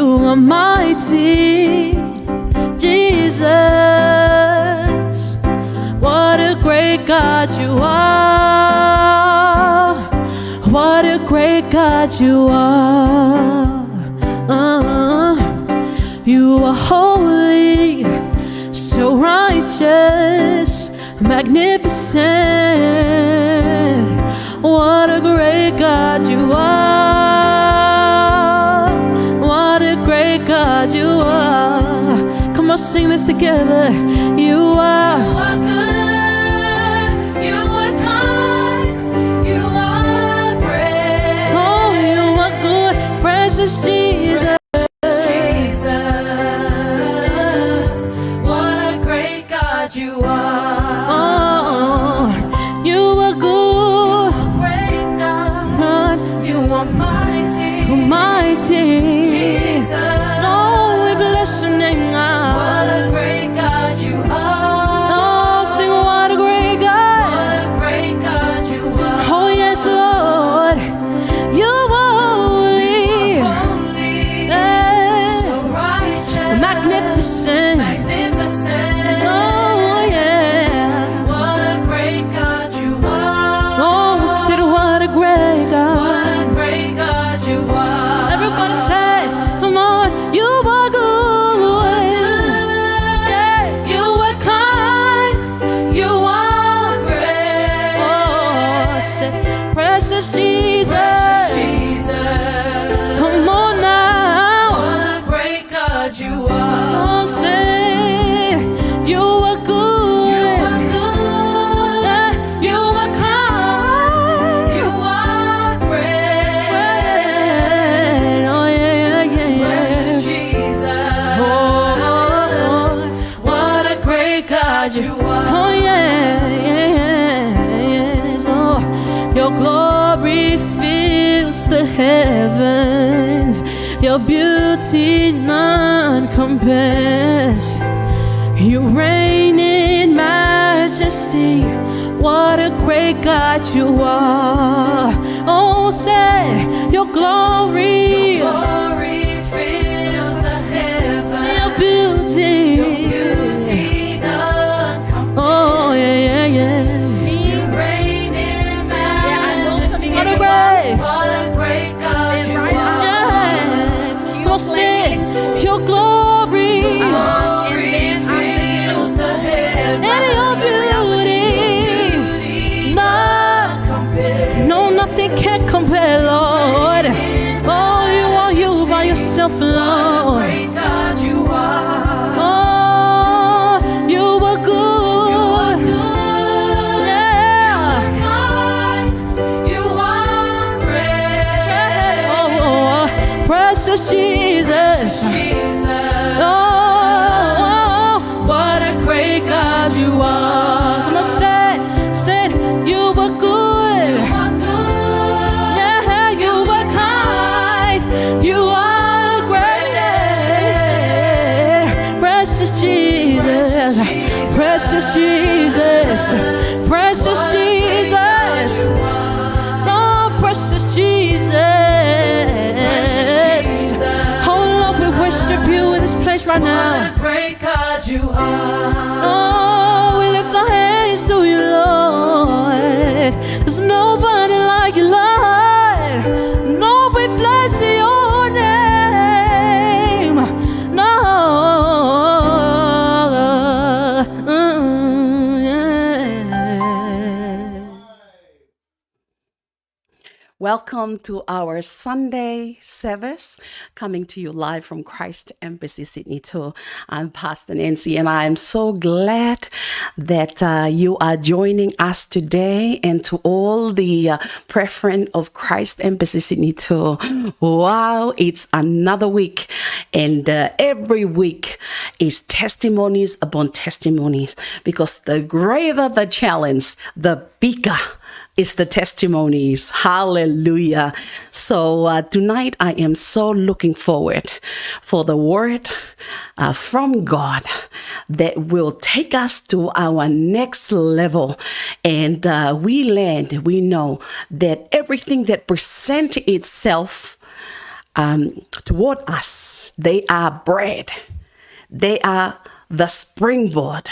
are mighty, Jesus. What a great God you are. What a great God you are. You are holy, so righteous, magnificent. What a great God you are. What a great God you are. Come on, sing this together. You are good, you are kind, you are great. Oh, you are good, precious Jesus. You are. Oh, you are good, great God. You are mighty, mighty Jesus. Oh, we bless your name now. What a great God you are. Oh, sing what a great God. What a great God you are. Oh yes, Lord, you are holy, yeah. So righteous, magnificent, magnificent. Oh, heavens, your beauty none compares. You reign in majesty. What a great God you are. Oh, say your glory fills the heavens. Your beauty none compares. Oh yeah, yeah, yeah. You reign in majesty. What a great God you are. Your glory fills the heavens. And your beauty, no, nothing can compare, Lord. Oh, you are you by yourself, Lord. Great God you are. Oh, you are good. Yeah. You are great. Oh, precious Jesus. Oh, what a great God you are. Come on, say, you are good. Yeah, you are kind. You are great. Precious Jesus. Precious Jesus. Precious Jesus. Oh, precious Jesus. You in this place right now. What a great God you are. Oh, we lift our hands to you, Lord. There's nobody like you, Lord. Nobody bless your name. No. Welcome to our Sunday service, coming to you live from Christ Embassy, Sydney 2. I'm Pastor Nancy, and I am so glad that you are joining us today, and to all the brethren of Christ Embassy, Sydney 2. Wow, it's another week, and every week is testimonies upon testimonies, because the greater the challenge, the bigger is the testimonies. Hallelujah. So tonight I am so looking forward for the word from God that will take us to our next level. And we know that everything that presents itself toward us. They are bread. They are the springboard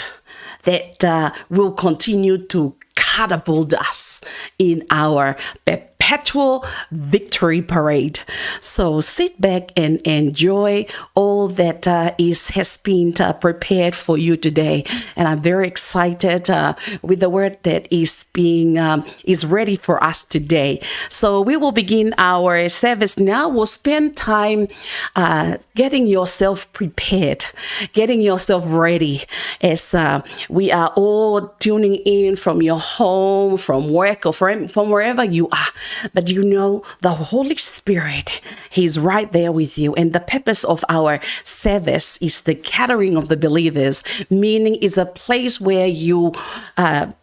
that will continue to catapult us in our perpetual victory parade. So sit back and enjoy all that has been prepared for you today. And I'm very excited with the word that is ready for us today. So we will begin our service now. We'll spend time getting yourself prepared, getting yourself ready as we are all tuning in from your home, from work, or from wherever you are. But you know, the Holy Spirit, He's right there with you. And the purpose of our service is the gathering of the believers, meaning it's a place where you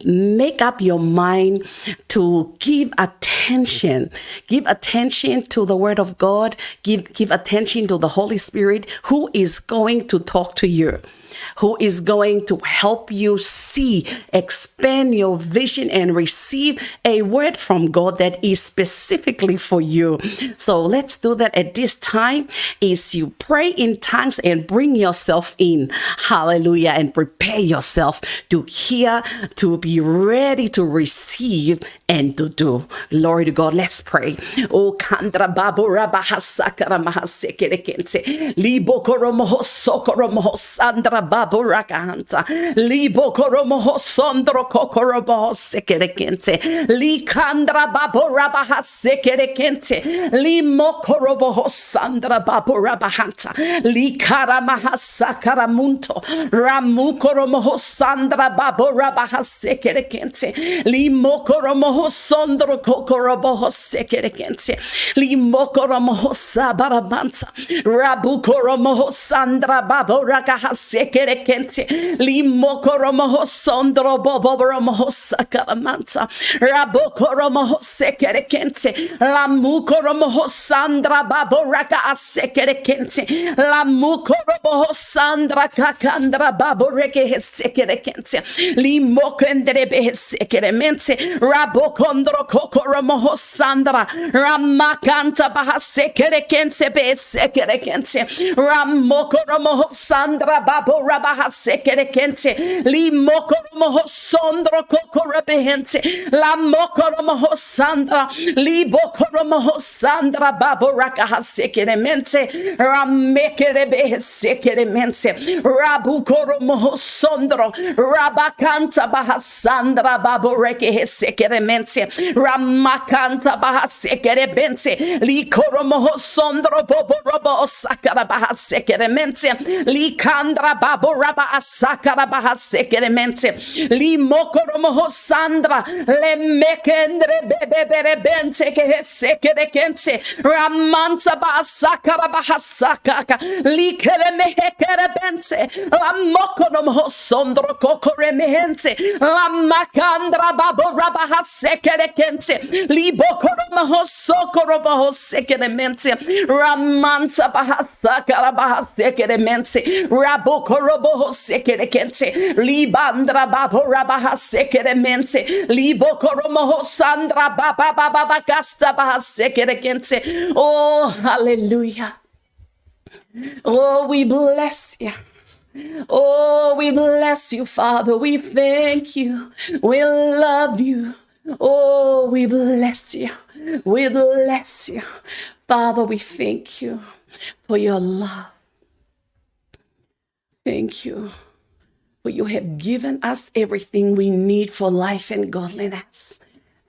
make up your mind to give attention to the Word of God, give attention to the Holy Spirit, who is going to talk to you, who is going to help you see, expand your vision, and receive a word from God that is specifically for you. So let's do that at this time is you pray in tongues and bring yourself in. Hallelujah. And prepare yourself to hear, to be ready to receive and to do. Glory to God. Let's pray. Oh, Kandra Babu Rabahasakara Mahasekerekense, Libokoromo Sokoromo Sandra Babu Rakahanta, Libokoromo Sondro Kokorobo Sekerekense, Likandra Babu Rabahasekerekense, Limokorobo Sandra Babu Rabahanta, Likara Mahasakara Munto, Ramukoromo Sandra Babu Rabahasekerekense, Limokoromo Sondro Kokorobo Sekerekense, Limokoromo Sabarabanta, Rabukoromo Sandra Babu Rakahasekerekense, Limokoromo Sondro Boboromo Sakaramanta, Rabokoromo Sekerekense, Lamukoromo Sandra Babu Rakahasekerekense, Lamukoromo Sandra Kakandra Babu Rekehesekerekense, Limokendere Behesekeremense, Rabokondro Kokoromo Sandra, Ramakanta Bahasekerekense Behesekerekense, Ramokoromo Sandra Babu Rabahasekerekense, Limokoromo Sondro Kokorebehense, Lamokoromo Sandra, Libokoromo Sandra Babu Rakahasekeremense, Ramekerebehesekeremense, Rabukoromo Sondro, Rabakanta Bahasandra Babu Rekehesekeremense, Ramakanta Bahasekerebense, Likoromo Sondro Bobo Robo Sakara Bahasekeremense, Likandra Babu Rabba Asakara Bahasekeremense, Limokoromo Sandra, Lemekendre Bebeberebense Kehesekerekense, Ramanta Basakara Bahasakaka, Likeremehekerebense, Lamokoromo Sondro Kokoremehense, Lamakandra Babu Rabahasekerekense, Libokoromo Sokorobo Sekeremense, Ramanta Bahasakara Bahasekeremense, Rabokorobo Sekerekense, Libandra Babu Rabahasekeremense, Libokoromo Sandra Baba Baba Gasta Bahasekerekense. Oh, hallelujah. Oh, we bless you. Oh, we bless you, Father. We thank you. We love you. Oh, we bless you. We bless you. Father, we thank you for your love. Thank you for you have given us everything we need for life and godliness.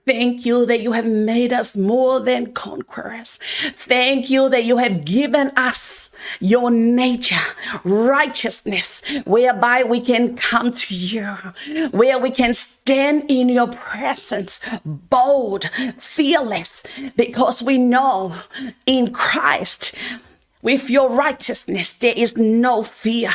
Thank you that you have made us more than conquerors. Thank you that you have given us your nature, righteousness, whereby we can come to you, where we can stand in your presence, bold, fearless, because we know in Christ With your righteousness, there is no fear,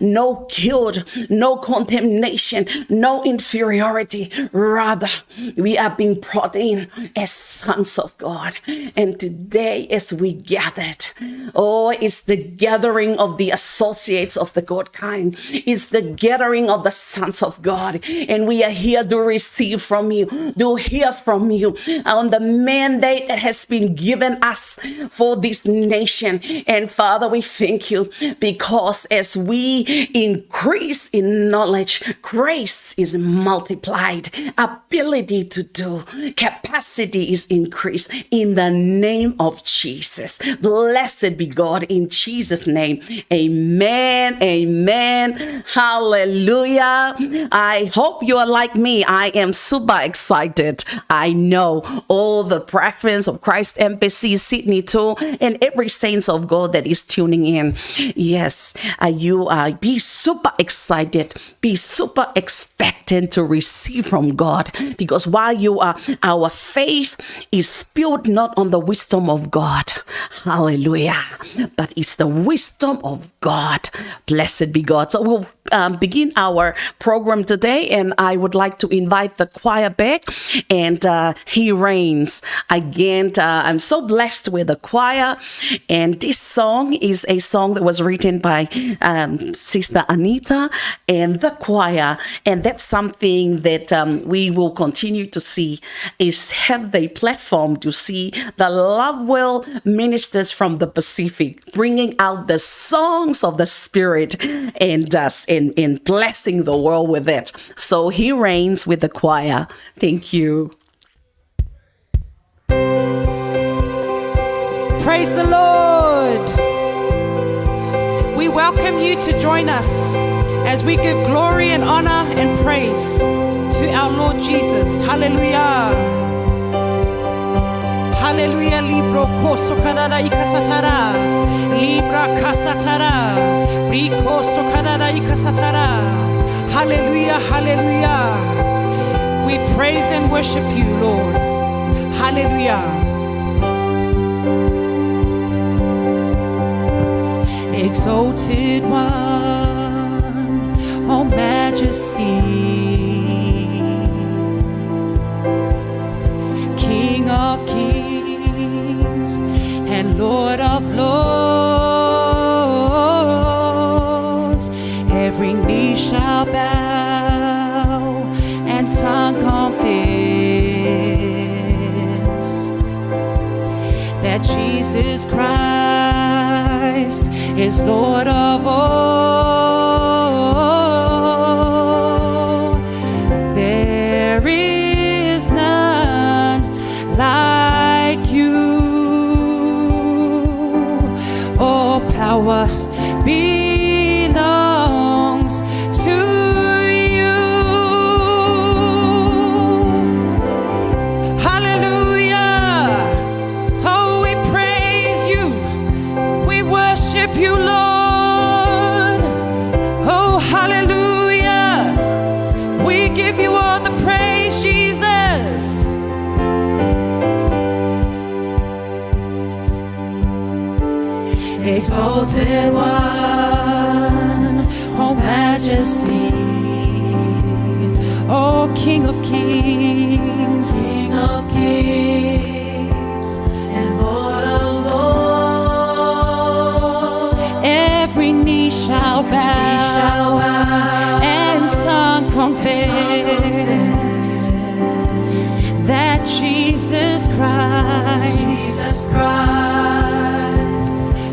no guilt, no condemnation, no inferiority. Rather, we are being brought in as sons of God. And today, as we gathered, it's the gathering of the associates of the God kind. It's the gathering of the sons of God. And we are here to receive from you, to hear from you on the mandate that has been given us for this nation. And Father, we thank you because as we increase in knowledge, grace is multiplied, ability to do, capacity is increased in the name of Jesus. Blessed be God in Jesus' name. Amen. Amen. Hallelujah. I hope you are like me. I am super excited. I know all the preference of Christ Embassy Sydney too, and every saints of God that is tuning in. Yes, be super excited, be super expectant to receive from God, because while you are, our faith is built not on the wisdom of God, hallelujah, but it's the wisdom of God. Blessed be God. So we'll begin our program today, and I would like to invite the choir back, and He Reigns. Again, I'm so blessed with the choir, and this song is a song that was written by Sister Anita and the choir, and that's something that we will continue to see, is have the platform to see the Loveworld ministers from the Pacific bringing out the songs of the Spirit and blessing the world with it. So He reigns with the choir. Thank you. Praise the Lord. We welcome you to join us as we give glory and honor and praise to our Lord Jesus. Hallelujah. Hallelujah. Libro koso kadada ikasatara. Libra kasatara. Riko so kadada ikasatara. Hallelujah. Hallelujah. We praise and worship you, Lord. Hallelujah. Exalted One, oh Majesty, King of Kings and Lord of Lords, every knee shall bow and tongue confess that Jesus Christ is Lord of all. There is none like you. All power belongs to you. Hallelujah. Oh, we praise you. We worship you, Lord. Oh, hallelujah. We give you all the praise, Jesus. Exalted One, oh Majesty, oh King of Kings, King of Kings, and Lord of Lords. Every knee shall bow, and tongue confess that Jesus Christ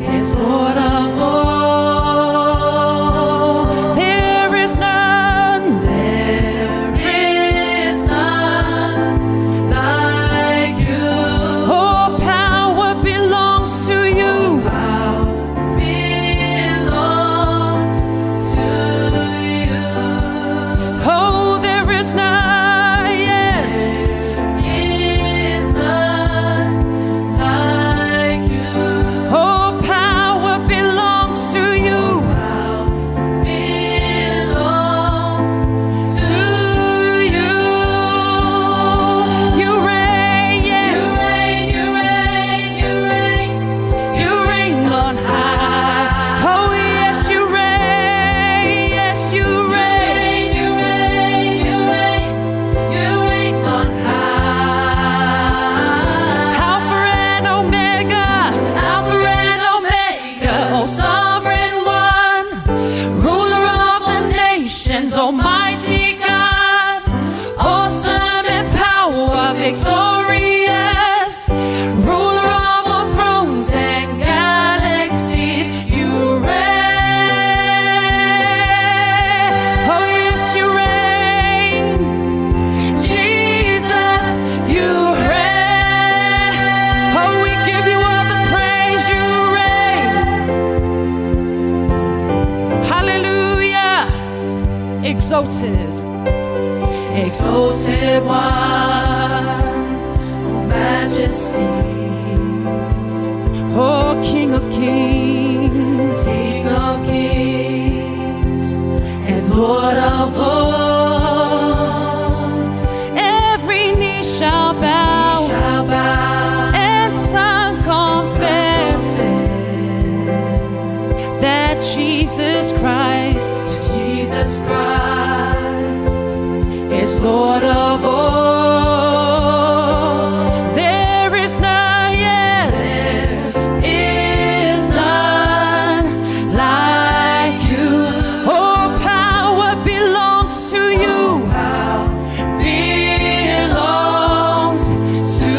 is Lord of all. There is none like you. All power belongs to you. Oh, there is none, yes. Is none like exalted, exalted one, oh majesty, oh King of kings, King of kings, and Lord of all. Every knee shall bow, and tongue confess that Jesus Christ is Lord of all. There is none, yes, there is none like you. All power belongs to you, belongs to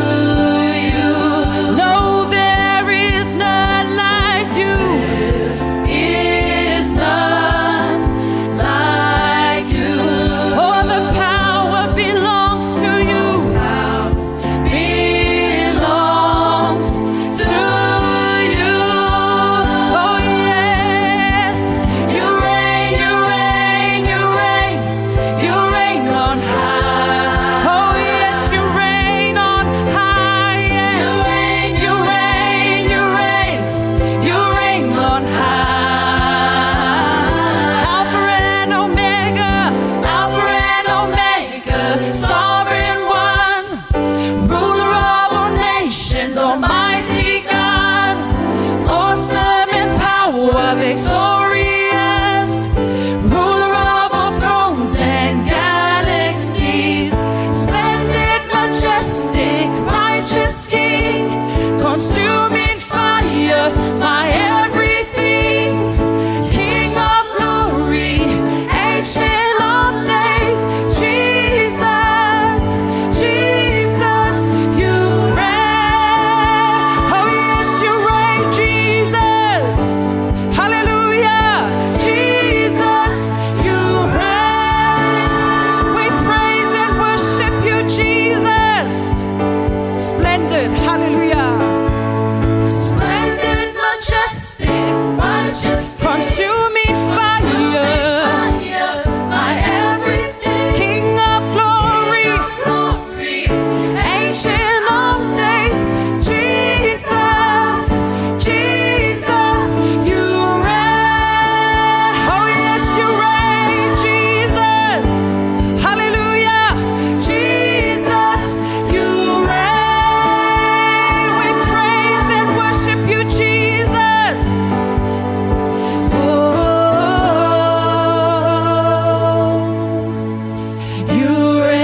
you. No, there is none like you. There is none like you. All the power belongs to you, belongs to you. Oh yes, you reign, you reign, you reign, you reign on high. Oh yes, you reign on high. Yes. You reign, you reign, you reign, you reign on high. Alpha and Omega, Alpha and Omega, sovereign one, ruler of all nations, almighty God, awesome in power, victorious, ruler of all thrones and galaxies, splendid, majestic, righteous King, consuming fire, my everything, King of glory, ancient of days, Jesus, Jesus, you reign. Oh yes, you reign, Jesus. Hallelujah. Jesus, you reign. We praise and worship you, Jesus. Splendid, hallelujah. Splendid, majestic, righteous, consuming fire, my everything, King of glory, ancient of days, Jesus, Jesus, you reign. Oh yes, you reign, Jesus. Hallelujah. Jesus, you reign. We praise and worship you, Jesus. Oh, you reign.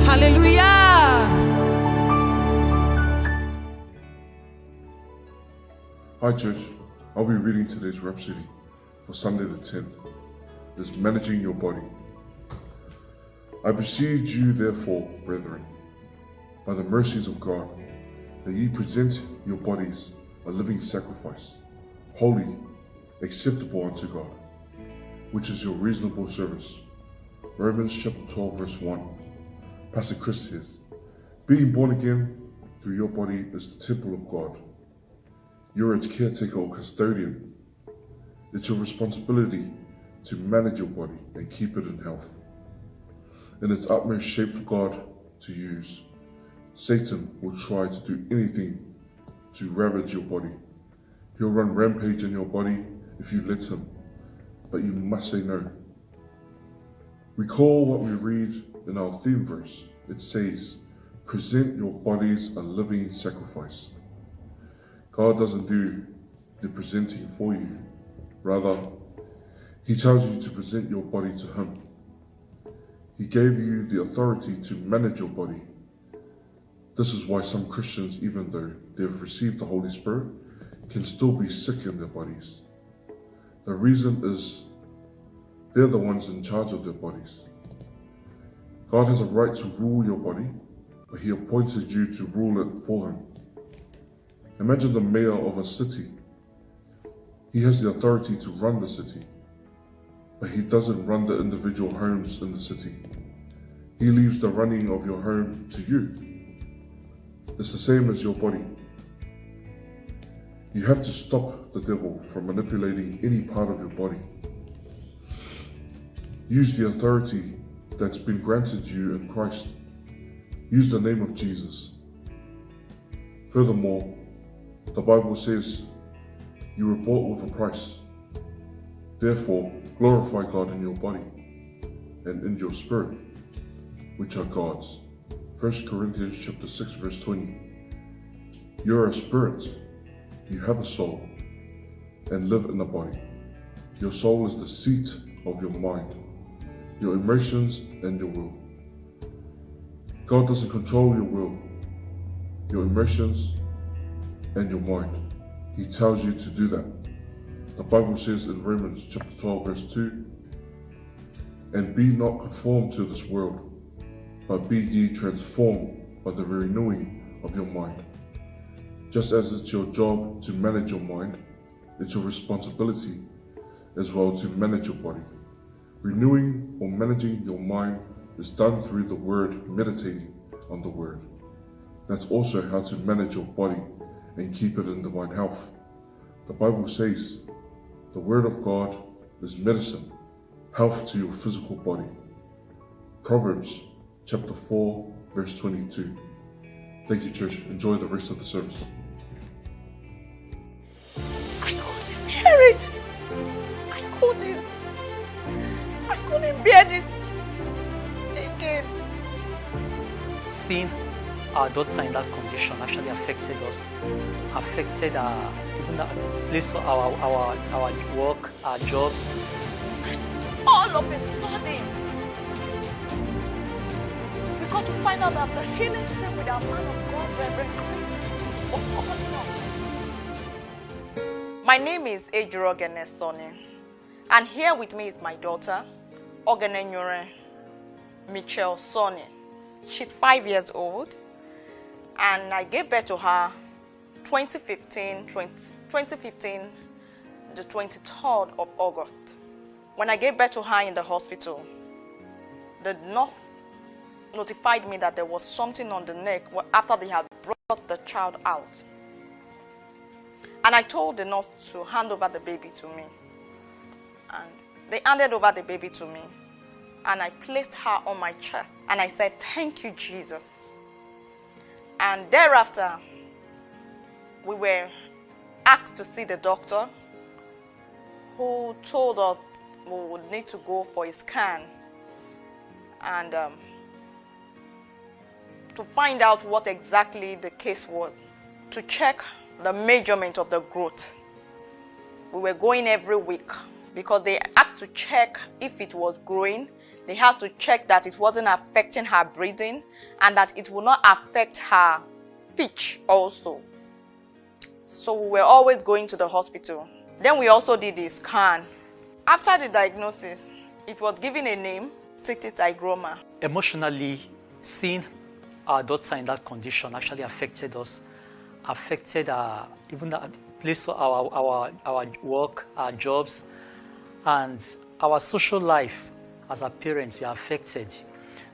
Hallelujah. Hi church, I'll be reading today's Rhapsody for Sunday the 10th. It's managing your body. I beseech you therefore, brethren, by the mercies of God, that ye present your bodies a living sacrifice, holy, acceptable unto God, which is your reasonable service. Romans chapter 12 verse 1. Pastor Chris says, being born again through your body is the temple of God. You're its caretaker or custodian. It's your responsibility to manage your body and keep it in health, in its utmost shape for God to use. Satan will try to do anything to ravage your body. He'll run rampage in your body if you let him, but you must say no. Recall what we read in our theme verse. It says, present your bodies a living sacrifice. God doesn't do the presenting for you. Rather, he tells you to present your body to him. He gave you the authority to manage your body. This is why some Christians, even though they've received the Holy Spirit, can still be sick in their bodies. The reason is they're the ones in charge of their bodies. God has a right to rule your body, but he appointed you to rule it for him. Imagine the mayor of a city. He has the authority to run the city, but he doesn't run the individual homes in the city. He leaves the running of your home to you. It's the same as your body. You have to stop the devil from manipulating any part of your body. Use the authority that's been granted you in Christ. Use the name of Jesus. Furthermore, the Bible says you were bought with a price. Therefore, glorify God in your body and in your spirit, which are God's. 1 Corinthians chapter 6, verse 20. You are a spirit, you have a soul, and live in a body. Your soul is the seat of your mind, your emotions, and your will. God doesn't control your will, your emotions, and your mind. He tells you to do that. The Bible says in Romans chapter 12, verse 2, and be not conformed to this world, but be ye transformed by the renewing of your mind. Just as it's your job to manage your mind, it's your responsibility as well to manage your body. Renewing or managing your mind is done through the word, meditating on the word. That's also how to manage your body and keep it in divine health. The Bible says the word of God is medicine, health to your physical body. Proverbs chapter 4, verse 22. Thank you, church. Enjoy the rest of the service. I couldn't bear it. I couldn't bear this again. Seeing our daughter in that condition actually affected us, affected even the place of our work, our jobs. All of a sudden, we got to find out that the healing stream with our man of God, Reverend Chris, was coming up. My name is Ejiro Ogenesoni, and here with me is my daughter, Ogenenyure Michelle Sonny. She's 5 years old, and I gave birth to her 2015, the 23rd of August. When I gave birth to her in the hospital, the nurse notified me that there was something on the neck after they had brought the child out. And I told the nurse to hand over the baby to me. And they handed over the baby to me. And I placed her on my chest. And I said, "Thank you, Jesus." And thereafter, we were asked to see the doctor, who told us we would need to go for a scan and to find out what exactly the case was, to check the measurement of the growth. We were going every week because they had to check if it was growing. They had to check that it wasn't affecting her breathing and that it would not affect her speech also. So we were always going to the hospital. Then we also did the scan. After the diagnosis, it was given a name, cystitis. Emotionally, seeing our daughter in that condition actually affected us, affected even the place of our work, our jobs, and our social life. As our parents, we are affected.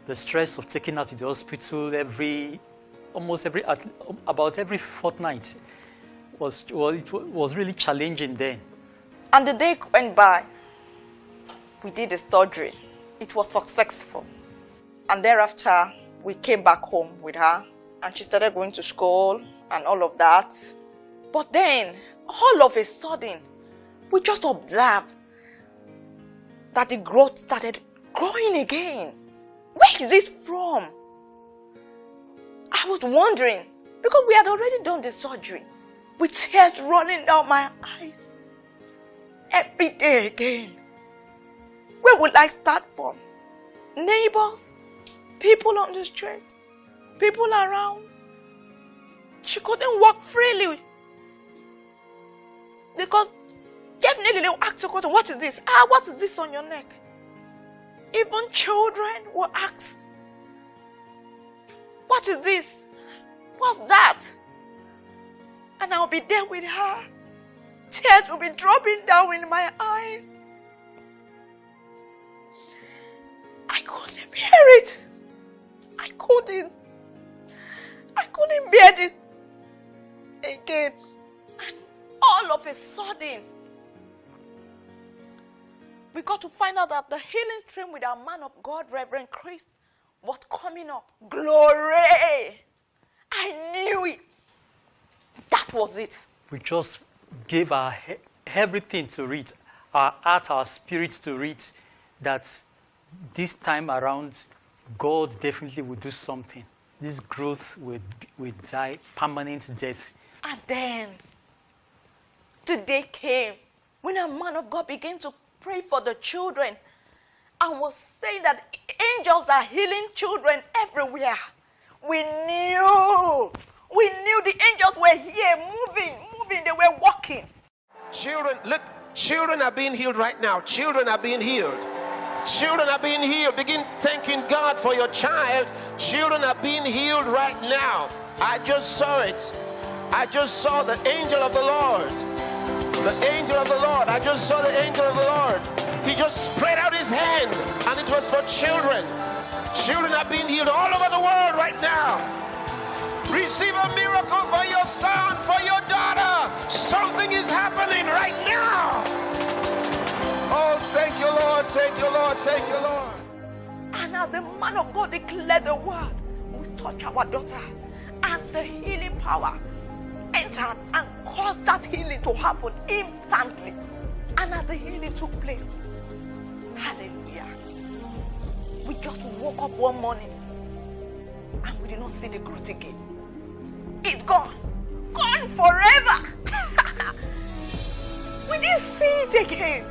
The stress of taking her to the hospital about every fortnight was really challenging then. And the day went by. We did the surgery. It was successful. And thereafter, we came back home with her, and she started going to school and all of that. But then, all of a sudden, we just observed that the growth started growing again. Where is this from? I was wondering, because we had already done the surgery, with tears running down my eyes. Every day again. Where would I start from? Neighbors, people on the street, people around. She couldn't walk freely. Because definitely they will ask the question, "What is this? What is this on your neck?" Even children will ask, "What is this? What's that?" And I'll be there with her. Tears will be dropping down in my eyes. I couldn't bear it. I couldn't bear this again. And all of a sudden, we got to find out that the healing stream with our man of God, Reverend Chris, was coming up. Glory! I knew it. That was it. We just gave our everything to read, our heart, our spirits to read, that this time around, God definitely will do something. This growth will die permanent death. And then, today came when a man of God began to pray for the children and was saying that angels are healing children everywhere. We knew the angels were here, moving, they were walking. Children, look, children are being healed right now. Children are being healed. Children are being healed. Begin thanking God for your child. Children are being healed right now. I just saw it. I just saw the angel of the Lord. The angel of the Lord. I just saw the angel of the Lord. He just spread out his hand, and it was for children. Children are being healed all over the world right now. Receive a miracle for your son, for your daughter. Something is happening right now. Oh, thank you, Lord. Thank you, Lord. Thank you, Lord. And as the man of God declared the word, we touched our daughter, and the healing power entered and caused that healing to happen instantly. And as the healing took place, hallelujah, we just woke up one morning and we did not see the growth again. It's gone forever. We didn't see it again.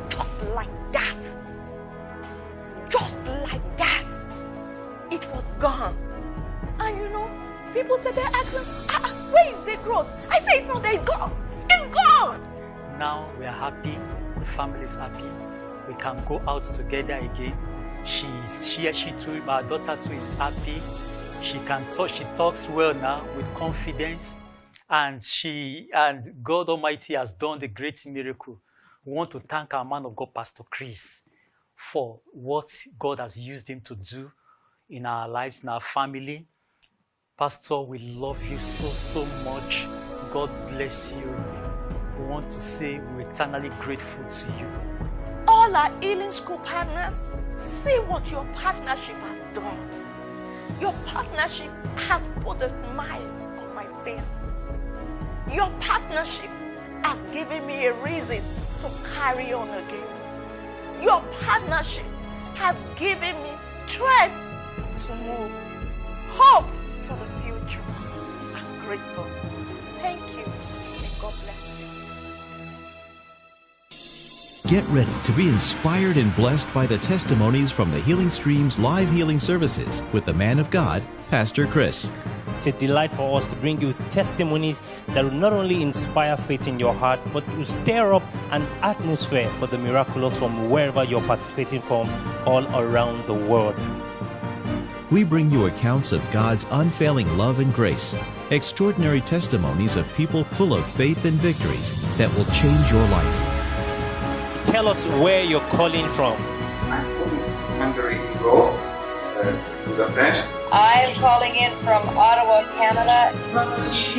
Just like that. Just like that. It was gone. And you know, people today asking, where is the growth? I say it's not there, it's gone. It's gone. Now we are happy. The family is happy. We can go out together again. She too, my daughter too is happy. She can talk. She talks well now with confidence, and God Almighty has done the great miracle. We want to thank our man of God, Pastor Chris, for what God has used him to do in our lives, in our family. Pastor, we love you so much. God bless you. We want to say we're eternally grateful to you. All our healing school partners, see what your partnership has done. Your partnership has put a smile on my face. Your partnership has given me a reason to carry on again. Your partnership has given me strength to move, hope for the future. I'm grateful. Thank you. May God bless you. Get ready to be inspired and blessed by the testimonies from the Healing Stream's live healing services with the man of God, Pastor Chris. It's a delight for us to bring you testimonies that will not only inspire faith in your heart, but will stir up an atmosphere for the miraculous from wherever you're participating from all around the world. We bring you accounts of God's unfailing love and grace, extraordinary testimonies of people full of faith and victories that will change your life. Tell us where you're calling from. I'm calling from Hungary, Budapest. I'm calling in from Ottawa, Canada. From UK.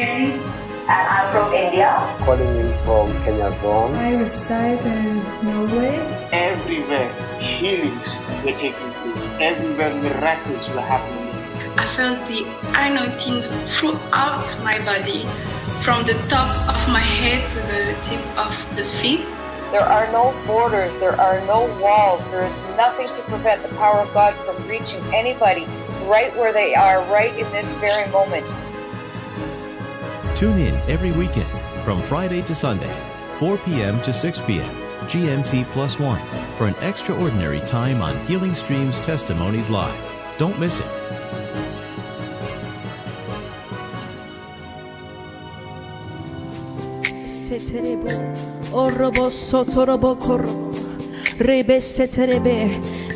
And I'm from India. Calling in from Kenya. I reside in Norway. Everywhere healings were taking place. Everywhere miracles were happening. I felt the anointing throughout my body, from the top of my head to the tip of the feet. There are no borders, there are no walls, there is nothing to prevent the power of God from reaching anybody right where they are, right in this very moment. Tune in every weekend from Friday to Sunday, 4 p.m. to 6 p.m. GMT +1 for an extraordinary time on Healing Stream's Testimonies Live. Don't miss it.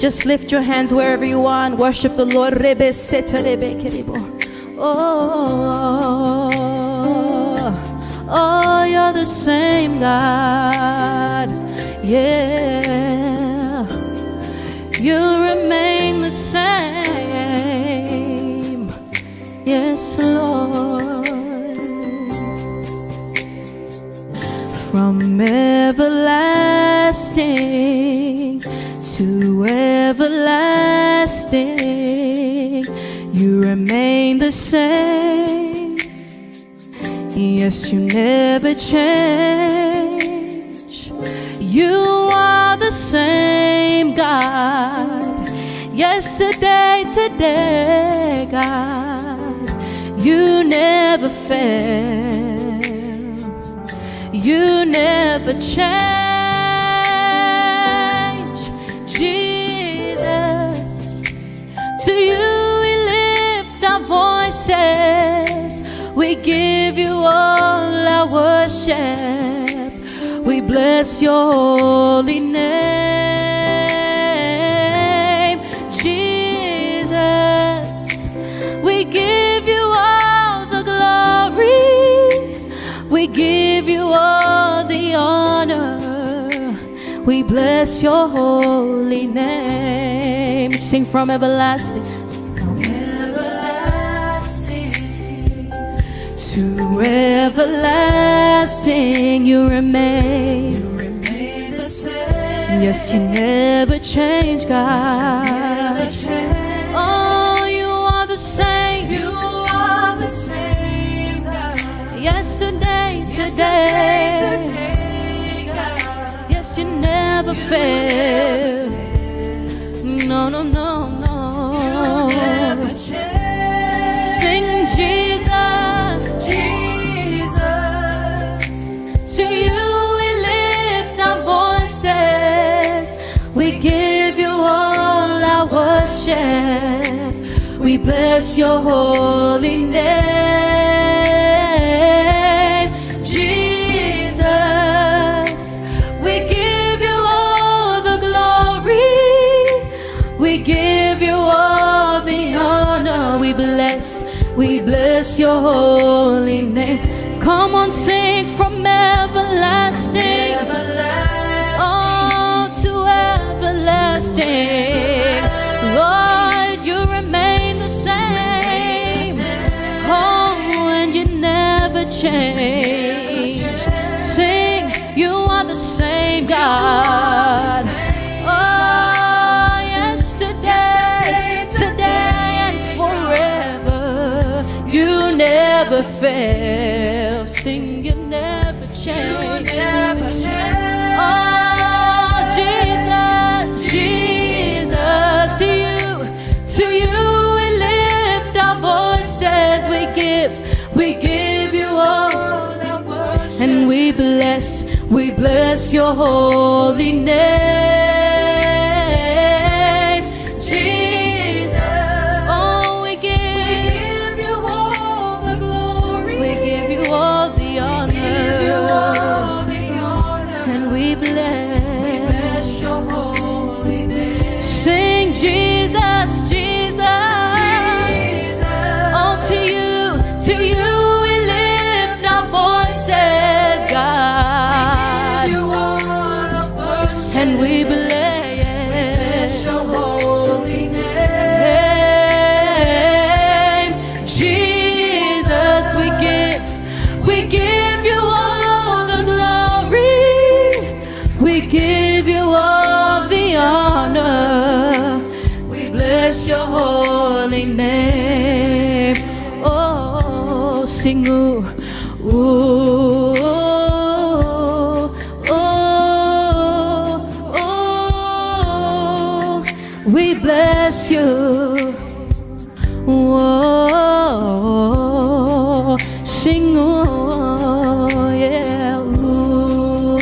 Just lift your hands wherever you are and worship the Lord. Oh, you're the same God. Yeah, you remain the same. Yes, Lord. everlasting. You remain the same. Yes, you never change. You are the same God. Yesterday, today, God. You never fail. You never change. Jesus, to you we lift our voices. We give you all our worship. We bless your holy name. Jesus, we give you all the glory. We give you all the honor. We bless your holy name. Sing from everlasting. To everlasting you remain. You remain the same. Yes, you never change, God. Oh, you are the same. You are the same, God. Yesterday, today, God. Yes, you never fail. No, no, no, no. You never change. Sing Jesus. We give you all our worship. We bless your holy name. Jesus, we give you all the glory. We give you all the honor. We bless your holy name. Come on, sing from everlasting. Everlasting. Lord, you remain the same. Oh, and you never change. Sing, you are the same God. Oh, yesterday, today, and forever. You never fail. Sing, you never change. Oh, Jesus, Jesus, to you we lift our voices. We give you all our worship. And we bless your holy name. Jesus, oh, we give you all the glory. We give you all the honor. And we bless your holy name. Sing Jesus, Jesus, oh, to you we lift our voices, God. We give you all the worship. And we bless your holy name. Jesus, we give you all the glory. We give you all the honor. We bless your holy name. Oh, sing, ooh, ooh, oh, oh, we bless you. Oh, sing, oh, yeah, ooh,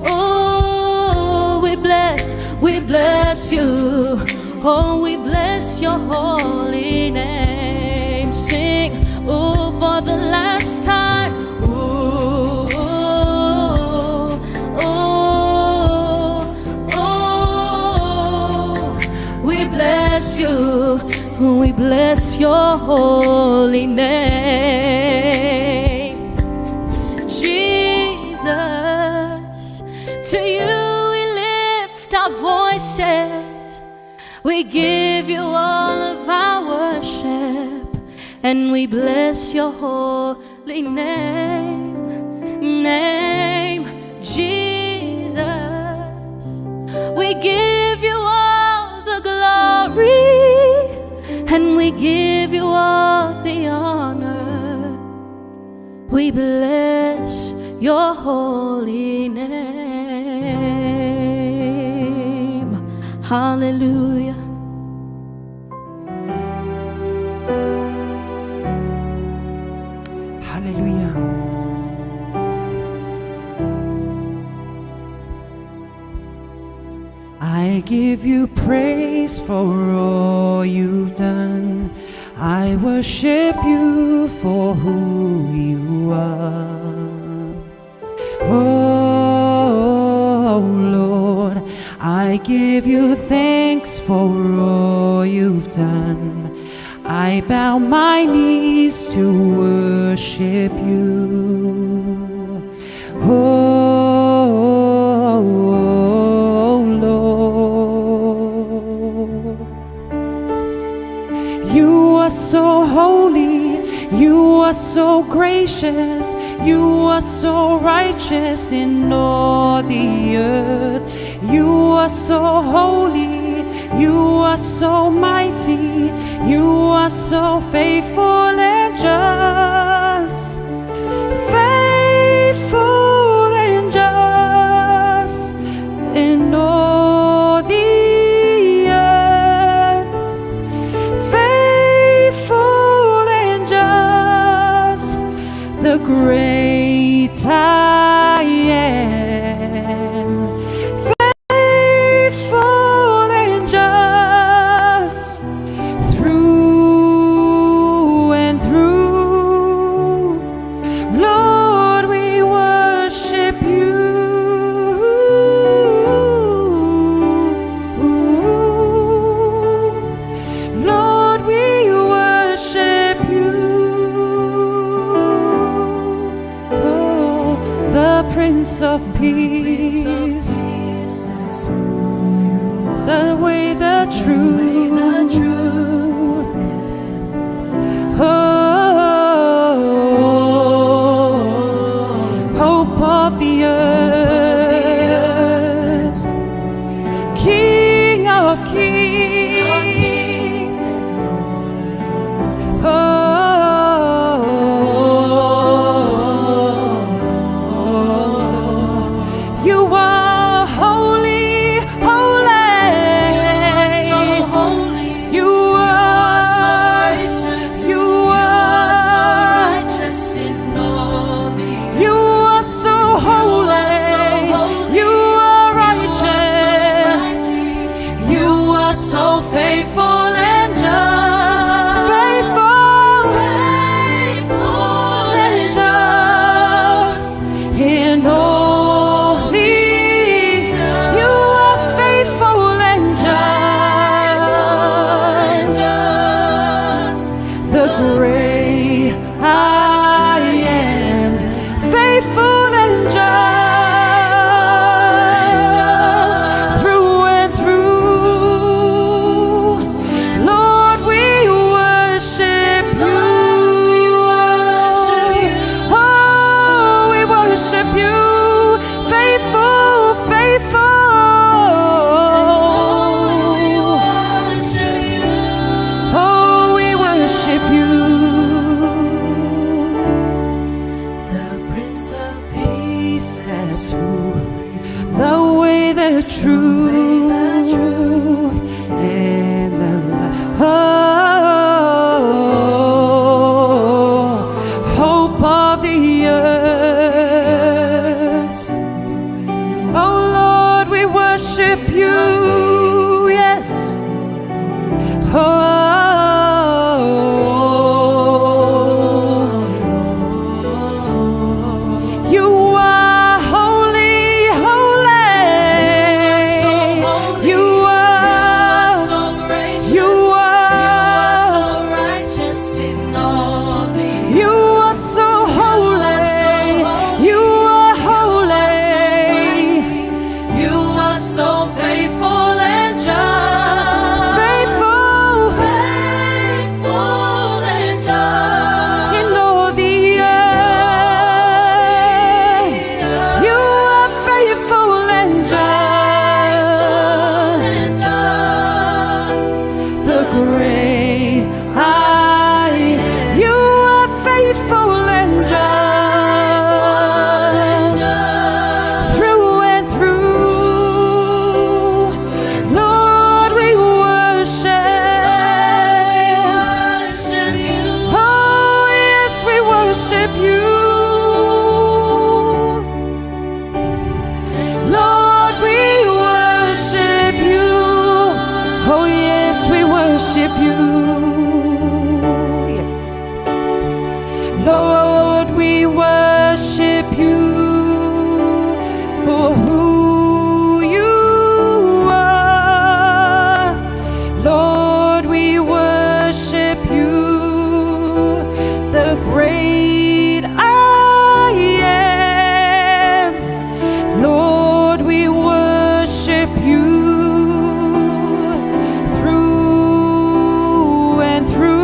oh, we bless you. Oh, we bless your holy name. Sing, oh, for the last time. Oh, oh, oh, we bless you. We bless your holy name. Jesus, to you we lift our voices. We give you all of our worship, and we bless your holy name, Jesus. we give you all the honor. We bless your holy name. Hallelujah. Hallelujah. I give you praise for all you've done. I worship you for who you are. Oh Lord, I give you thanks for all you've done. I bow my knees to worship you. Oh Lord, you are so holy, you are so gracious, you are so righteous in all the earth. You are so holy, you are so mighty, you are so faithful and just, faithful and just in all the earth, faithful and just, the great I am. Faithful and just through and through, Lord, we worship you. Lord, we worship you. Oh, the Prince of Peace, the way, the truth, hope of the earth, King of kings, you are holy, holy. So holy. You are so righteous. You are so righteous in all the earth. You are so holy. You are righteous. You are so faithful and just. Faithful and just in all the earth. You are faithful and just, the great I am. Faithful and just, through and through, Lord, we worship you. Oh, we worship you. Faithful, faithful. Oh, we worship you. The Prince of Peace, that's who. The way, the truth, and the life. Oh, hope of the earth. Oh Lord, we worship you. Yes. Oh, you are holy, holy. You are so gracious. You are so righteous in all the earth. You are so holy. You are holy. You are so faithful and just. Faithful. you. Lord, we worship you for who you are. Lord, we worship you, the great I am. Lord, we worship you through and through.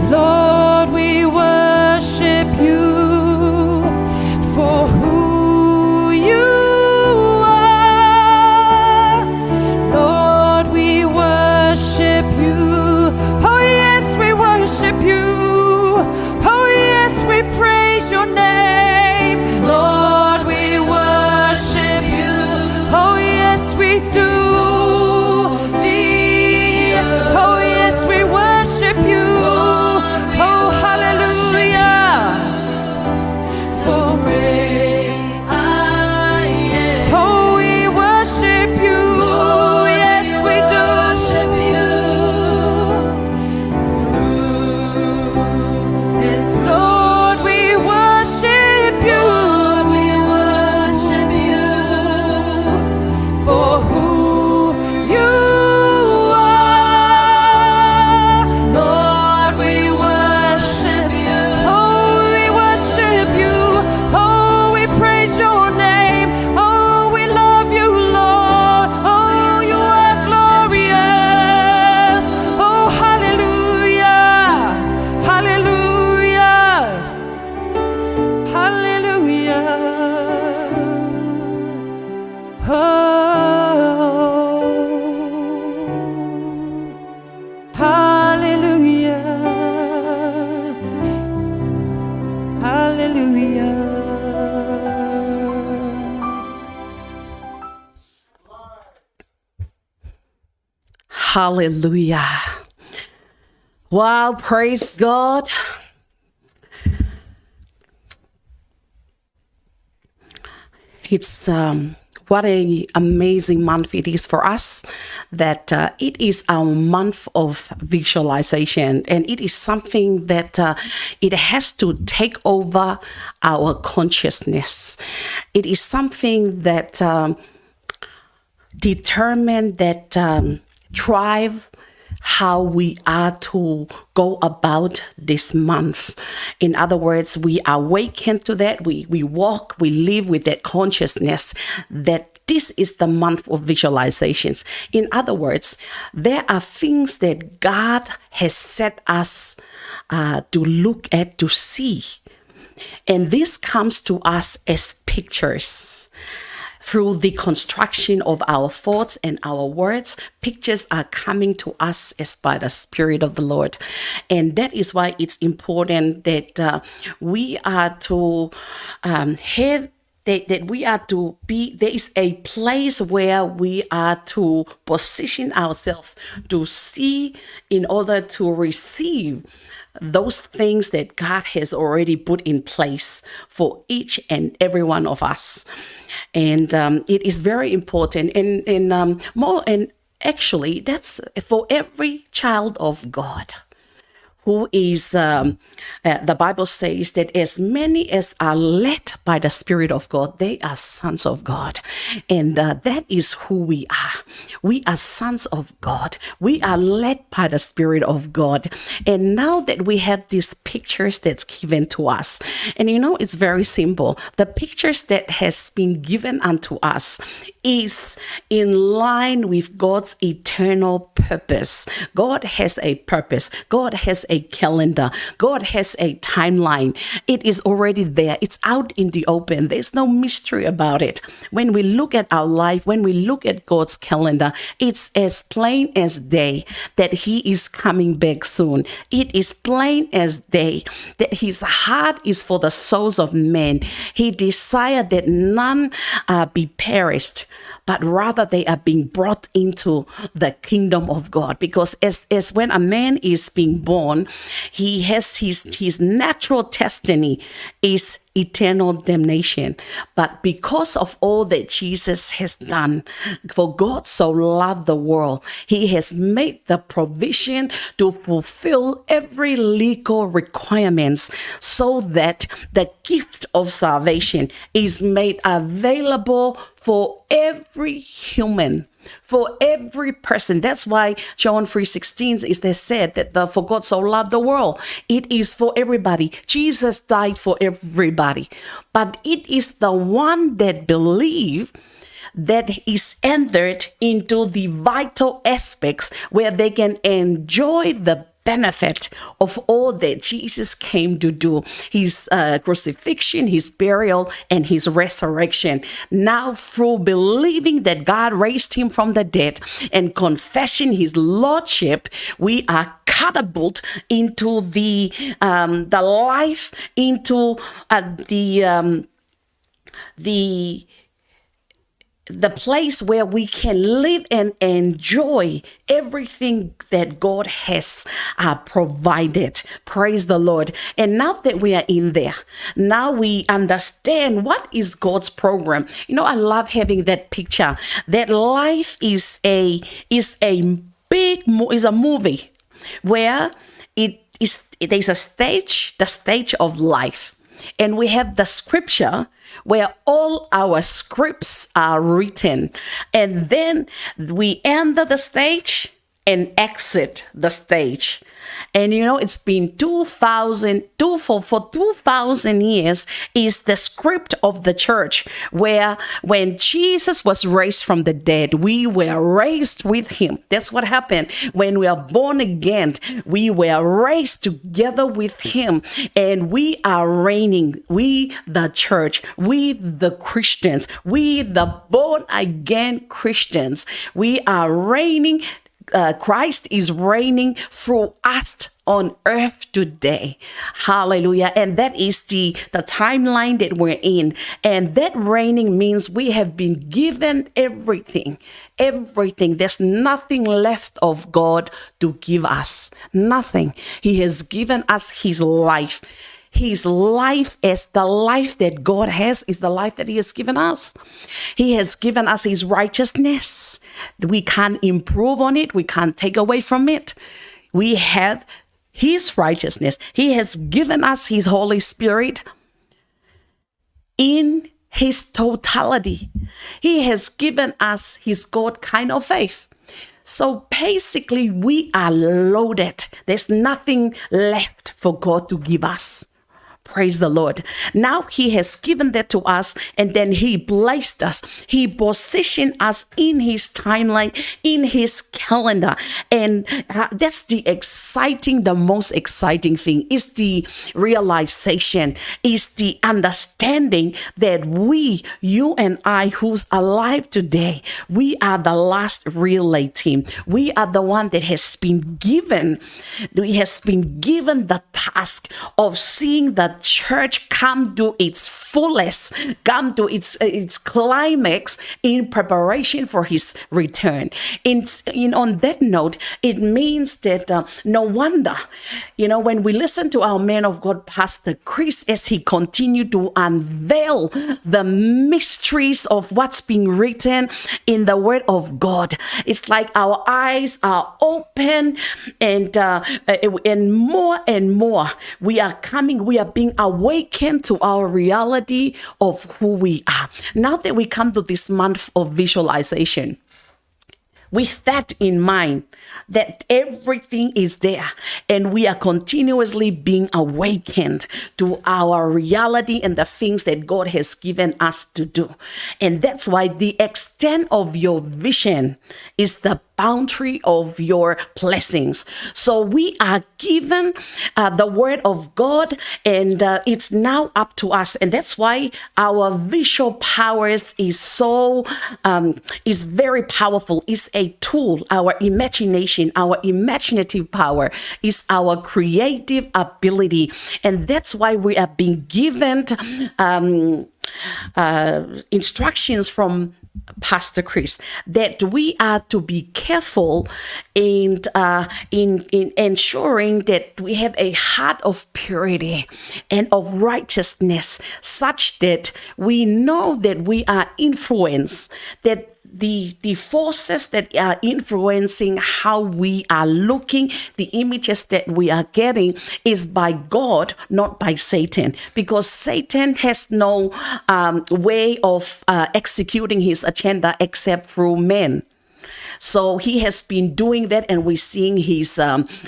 Lord, we worship you for who you are. Lord, we worship you. Oh yes, we worship you. Oh yes, we praise your name. Lord, we worship you. Oh yes, we do. Oh yes, we worship you. Oh hallelujah. For great I am. Oh, we worship you. Yes, we do. Worship you. Lord, we worship you. Lord, we worship you for who you are. Lord, we worship you. Oh, we worship you. Oh, we praise your name. Oh, we love you, Lord. Oh, you are glorious. Oh, hallelujah. Hallelujah. Hallelujah. Oh, hallelujah. Hallelujah. Hallelujah. Wow, praise God. It's what a amazing month it is for us, that it is our month of visualization, and it is something that it has to take over our consciousness. It is something that determine that drive how we are to go about this month. In other words, we awaken to that. We walk, we live with that consciousness that this is the month of visualizations. In other words, there are things that God has set us to look at, to see. And this comes to us as pictures. Through the construction of our thoughts and our words, pictures are coming to us as by the Spirit of the Lord. And that is why it's important that we are to have that we are to be, there is a place where we are to position ourselves to see in order to receive those things that God has already put in place for each and every one of us. And it is very important, and actually that's for every child of God who is, the Bible says that as many as are led by the Spirit of God, they are sons of God. And that is who we are. We are sons of God. We are led by the Spirit of God. And now that we have these pictures that's given to us, and you know, it's very simple. The pictures that has been given unto us is in line with God's eternal purpose. God has a purpose. God has a calendar. God has a timeline. It is already there. It's out in the open. There's no mystery about it. When we look at our life, when we look at God's calendar, it's as plain as day that He is coming back soon. It is plain as day that His heart is for the souls of men. He desired that none be perished, but rather they are being brought into the kingdom of God. Because as when a man is being born, he has his natural destiny is eternal damnation. But because of all that Jesus has done, for God so loved the world, he has made the provision to fulfill every legal requirements so that the gift of salvation is made available for every human, for every person. That's why John 3:16 is there said that for God so loved the world. It is for everybody. Jesus died for everybody. But it is the one that believe that is entered into the vital aspects where they can enjoy the benefit of all that Jesus came to do, his crucifixion, his burial, and his resurrection. Now, through believing that God raised him from the dead and confessing his lordship, we are catapult into the life, into the place where we can live and enjoy everything that God has provided. Praise the Lord. And now that we are in there, now we understand what is God's program. You know, I love having that picture that life is a movie where there's a stage, the stage of life. And we have the scripture where all our scripts are written. And then we enter the stage and exit the stage. And you know, it's been 2,000 years is the script of the church, where when Jesus was raised from the dead, we were raised with him. That's what happened. When we are born again, we were raised together with him, and we are reigning. We, the church, we, the Christians, we, the born again Christians, we are reigning. Christ is reigning through us on earth today. Hallelujah. And that is the timeline that we're in. And that reigning means we have been given everything. There's nothing left of God to give us. Nothing. He has given us his life. His life, as the life that God has, is the life that he has given us. He has given us his righteousness. We can't improve on it. We can't take away from it. We have his righteousness. He has given us his Holy Spirit in his totality. He has given us his God kind of faith. So basically, we are loaded. There's nothing left for God to give us. Praise the Lord. Now he has given that to us, and then he blessed us. He positioned us in his timeline, in his calendar. And that's the most exciting thing is the realization, is the understanding that we, you and I, who's alive today, we are the last relay team. We are the one that has been given the task of seeing the church come to its fullest, come to its climax in preparation for his return. On that note, it means that no wonder, when we listen to our man of God, Pastor Chris, as he continued to unveil the mysteries of what's being written in the Word of God, it's like our eyes are open, and more we are being awakened to our reality of who we are. Now that we come to this month of visualization, with that in mind, that everything is there and we are continuously being awakened to our reality and the things that God has given us to do. And that's why the extent of your vision is the boundary of your blessings. So we are given the word of God, and it's now up to us. And that's why our visual powers is very powerful. It's a tool. Our imagination, our imaginative power is our creative ability. And that's why we are being given instructions from Pastor Chris that we are to be careful in ensuring that we have a heart of purity and of righteousness, such that we know that we are influenced, that the forces that are influencing how we are looking, the images that we are getting, is by God, not by Satan, because Satan has no way of executing his agenda except through men. So he has been doing that, and we're seeing his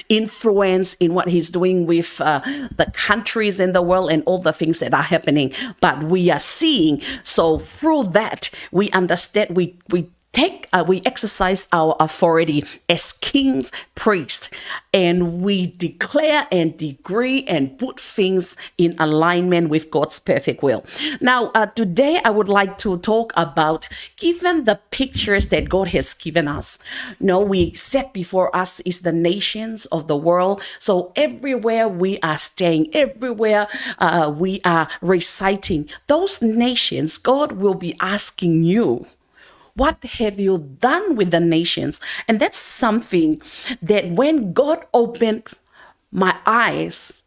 influence in what he's doing with the countries in the world and all the things that are happening. But we are seeing, so through that, we understand, we exercise our authority as kings, priests, and we declare and decree and put things in alignment with God's perfect will. Now, today I would like to talk about, given the pictures that God has given us. We set before us is the nations of the world. So everywhere we are staying, everywhere we are reciting, those nations, God will be asking you, what have you done with the nations? And that's something that when God opened my eyes,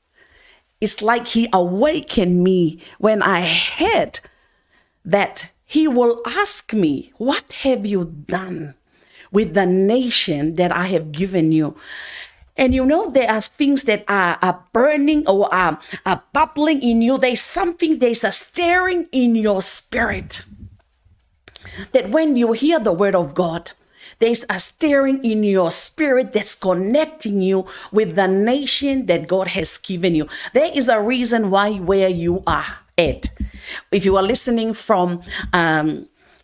it's like he awakened me when I heard that he will ask me, what have you done with the nation that I have given you? And there are things that are burning or are bubbling in you. There's a stirring in your spirit. That when you hear the word of God, there's a stirring in your spirit that's connecting you with the nation that God has given you. There is a reason why where you are at. If you are listening from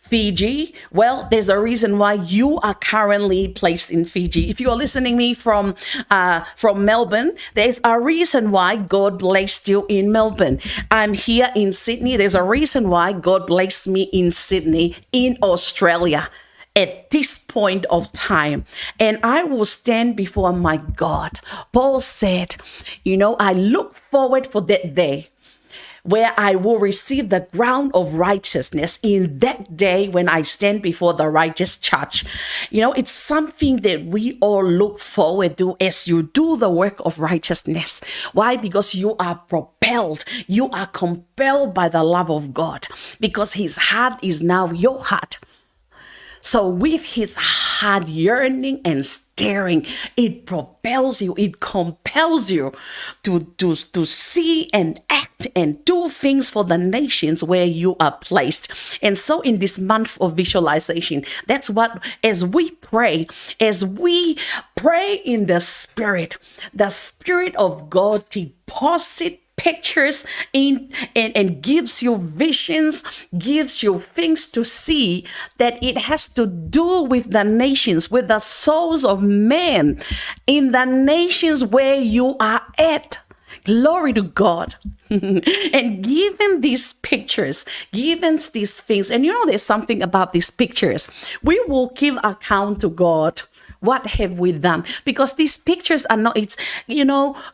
Fiji, well, there's a reason why you are currently placed in Fiji. If you are listening me from Melbourne, there's a reason why God blessed you in Melbourne. I'm here in Sydney. There's a reason why God blessed me in Sydney, in Australia, at this point of time. And I will stand before my God. Paul said, I look forward for that day where I will receive the crown of righteousness in that day when I stand before the righteous judge. It's something that we all look forward to as you do the work of righteousness. Why? Because you are propelled, you are compelled by the love of God, because his heart is now your heart. So with his heart yearning and stirring, it propels you, it compels you to see and act and do things for the nations where you are placed. And so in this month of visualization, that's what, as we pray in the Spirit of God deposit pictures in and gives you visions, gives you things to see, that it has to do with the nations, with the souls of men in the nations where you are at. Glory to God. And given these pictures, given these things, and there's something about these pictures, we will give account to God. What have we done? Because these pictures are not,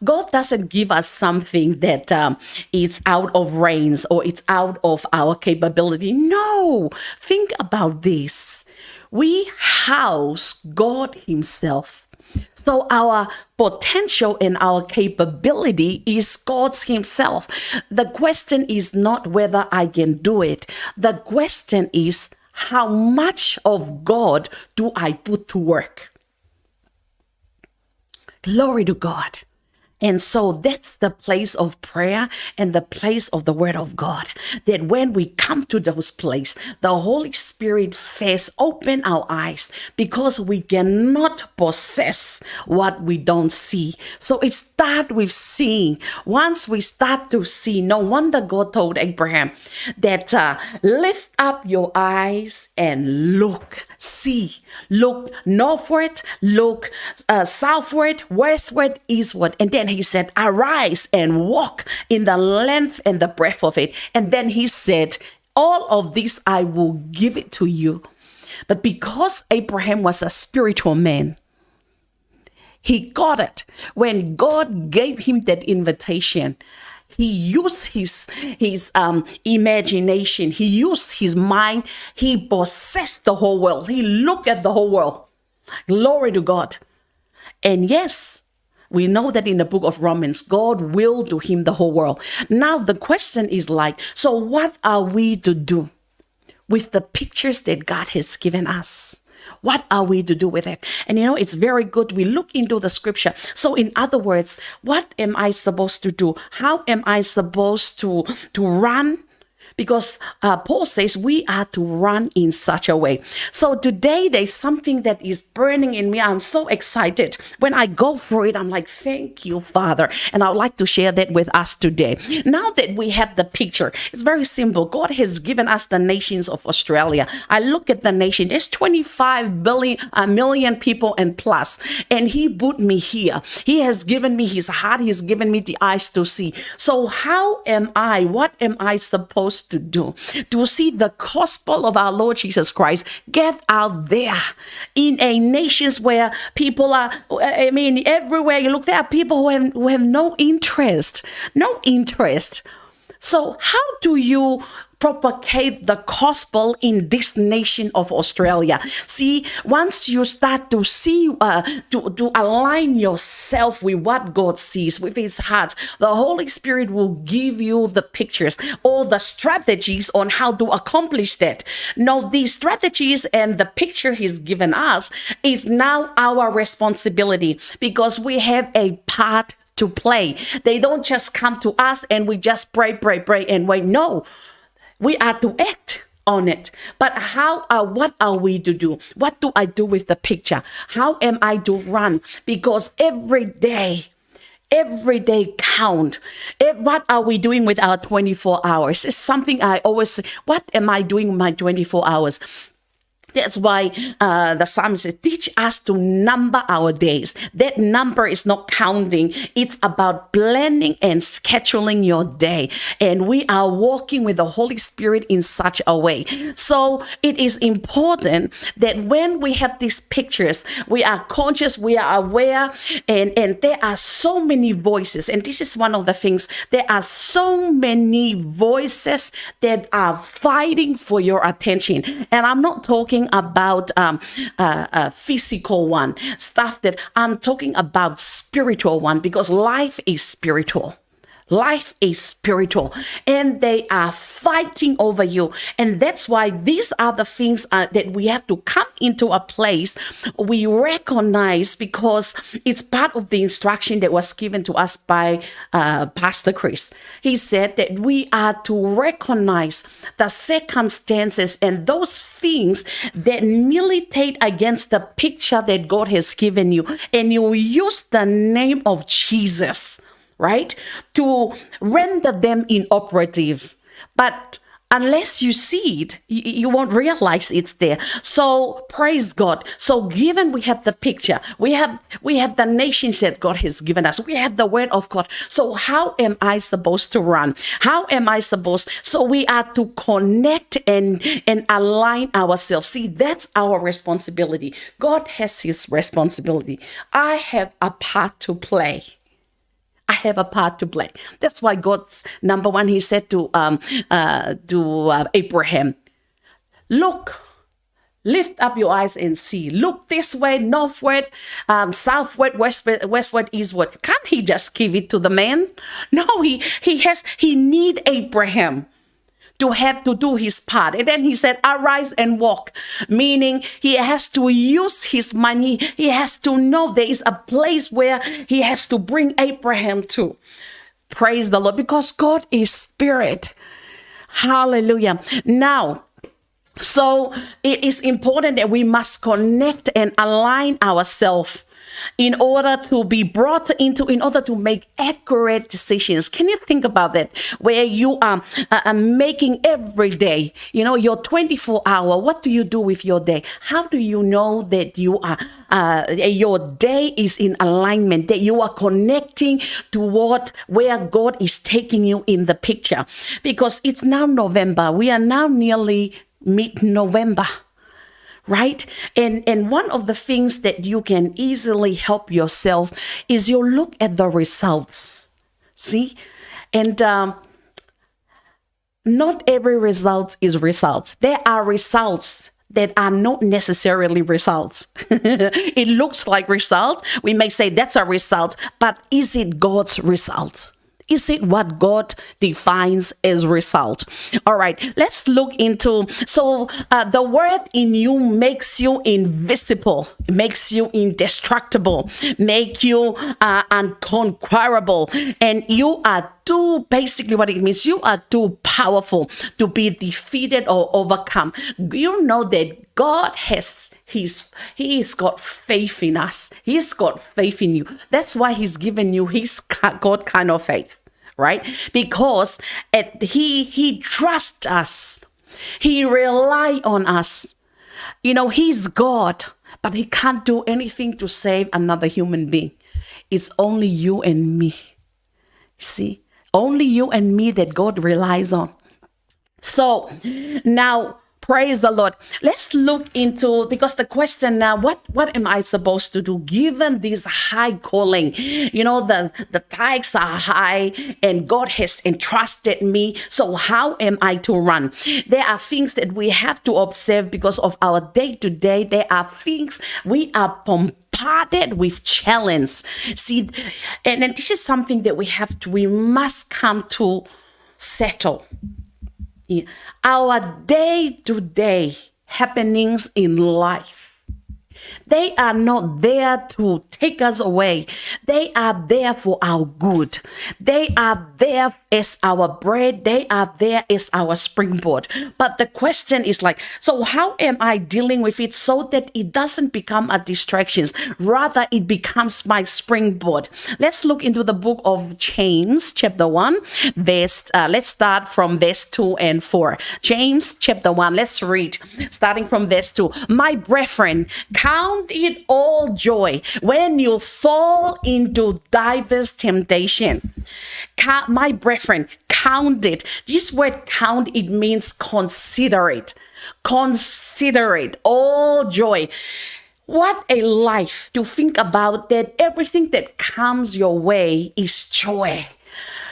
God doesn't give us something that it's out of range or it's out of our capability. No, think about this. We house God himself. So our potential and our capability is God's himself. The question is not whether I can do it. The question is, how much of God do I put to work? Glory to God. And so that's the place of prayer and the place of the word of God. That when we come to those places, the Holy Spirit first open our eyes, because we cannot possess what we don't see. So it starts with seeing. Once we start to see, no wonder God told Abraham that lift up your eyes and look, see, look northward, look southward, westward, eastward. And then he said, arise and walk in the length and the breadth of it. And then he said, all of this I will give it to you. But because Abraham was a spiritual man, he got it. When God gave him that invitation, He used his imagination. He used his mind. He possessed the whole world. He looked at the whole world. Glory to God. And yes, we know that in the book of Romans, God willed to him the whole world. Now the question is like, so what are we to do with the pictures that God has given us? What are we to do with it? And it's very good. We look into the scripture. So in other words, what am I supposed to do? How am I supposed to run? Because Paul says we are to run in such a way. So today there's something that is burning in me. I'm so excited. When I go through it, I'm like, thank you, Father. And I would like to share that with us today. Now that we have the picture, it's very simple. God has given us the nations of Australia. I look at the nation. There's 25 million people and plus. And he put me here. He has given me his heart. He has given me the eyes to see. So what am I supposed to do to see the gospel of our Lord Jesus Christ get out there in a nations where people are, everywhere you look, there are people who have no interest. So how do you propagate the gospel in this nation of Australia? See, once you start to see, to align yourself with what God sees, with his heart, the Holy Spirit will give you the pictures or the strategies on how to accomplish that. Now, these strategies and the picture he's given us is now our responsibility, because we have a part to play. They don't just come to us and we just pray and wait. No. We are to act on it. But what are we to do? What do I do with the picture? How am I to run? Because every day count. What are we doing with our 24 hours? It's something I always say, what am I doing with my 24 hours? That's why the psalmist says, teach us to number our days. That number is not counting. It's about planning and scheduling your day. And we are walking with the Holy Spirit in such a way. So it is important that when we have these pictures, we are conscious, we are aware, and there are so many voices. And this is one of the things. There are so many voices that are fighting for your attention. And I'm not talking about a physical one, stuff that I'm talking about spiritual one, because life is spiritual. Life is spiritual, and they are fighting over you. And that's why these are the things that we have to come into a place we recognize, because it's part of the instruction that was given to us by Pastor Chris. He said that we are to recognize the circumstances and those things that militate against the picture that God has given you, and you use the name of Jesus, right, to render them inoperative. But unless you see it, you won't realize it's there. So praise God. So given we have the picture, we have the nations that God has given us, we have the word of God. So how am I supposed to run? How am I supposed? So we are to connect and align ourselves. See, that's our responsibility. God has his responsibility. I have a part to play. I have a part to play. That's why God's number one, he said to Abraham, look, lift up your eyes and see. Look this way, northward, southward, westward, eastward. Can't he just give it to the man? No, he need Abraham to have to do his part. And then he said, arise and walk, meaning he has to use his money. He has to know there is a place where he has to bring Abraham to. Praise the Lord, because God is spirit. Hallelujah. Now, so it is important that we must connect and align ourselves in order to be brought into, in order to make accurate decisions. Can you think about that? Where you are making every day, your 24 hour, what do you do with your day? How do you know that you are, your day is in alignment, that you are connecting toward where God is taking you in the picture? Because it's now November. We are now nearly mid-November. Right? And one of the things that you can easily help yourself is you look at the results. See? And not every result is results. There are results that are not necessarily results. It looks like result. We may say that's a result, but is it God's result? Is it what God defines as result? All right, let's look into, the word in you makes you invisible, makes you indestructible, make you unconquerable, and you are too, basically what it means, you are too powerful to be defeated or overcome. You know that God He's got faith in us. He's got faith in you. That's why He's given you His God kind of faith, right? Because He trusts us. He relies on us. He's God, but He can't do anything to save another human being. It's only you and me. See? Only you and me that God relies on. So now, praise the Lord. Let's look into, because the question now, what am I supposed to do given this high calling? The tithes are high and God has entrusted me. So how am I to run? There are things that we have to observe because of our day-to-day. There are things we are bombarded with challenge. See, and this is something that we must come to settle. Our day-to-day happenings in life, they are not there to take us away. They are there for our good. They are there as our bread. They are there as our springboard. But the question is so how am I dealing with it so that it doesn't become a distraction? Rather, it becomes my springboard. Let's look into the book of James, chapter 1, let's start from verse 2 and 4. James, chapter 1, let's read, starting from verse 2. My brethren, count it all joy when you fall into diverse temptation. My brethren, count it. This word count, it means consider it. Consider it all joy. What a life to think about that everything that comes your way is joy.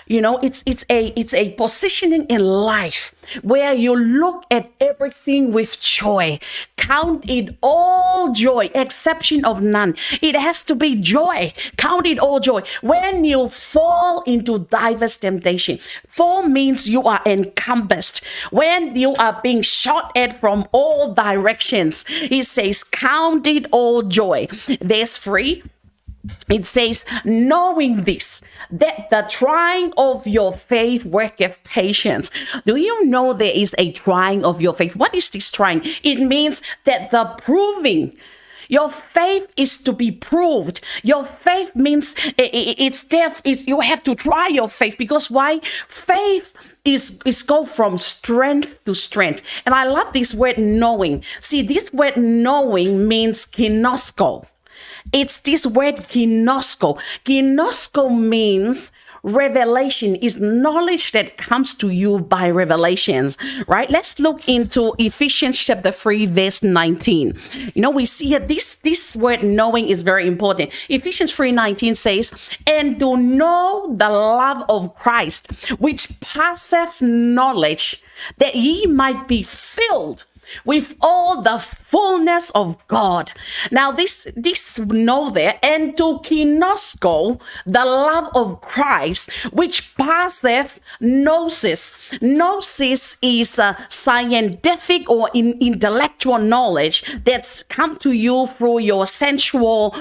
It's a positioning in life where you look at everything with joy. Count it all joy, exception of none. It has to be joy. Count it all joy. When you fall into diverse temptation, fall means you are encompassed. When you are being shot at from all directions, he says, count it all joy. Verse 3. It says, knowing this, that the trying of your faith worketh patience. Do you know there is a trying of your faith? What is this trying? It means that the proving. Your faith is to be proved. Your faith means you have to try your faith. Because why? Faith is go from strength to strength. And I love this word knowing. See, this word knowing means ginosko. It's this word ginosko. Ginosko means revelation, is knowledge that comes to you by revelations, right? Let's look into Ephesians chapter 3, verse 19. We see here this word knowing is very important. Ephesians 3:19 says, and to know the love of Christ, which passeth knowledge, that ye might be filled with all the fullness of God. Now this know there, and to ginosko, the love of Christ, which passeth gnosis. Gnosis is a scientific or intellectual knowledge that's come to you through your sensual,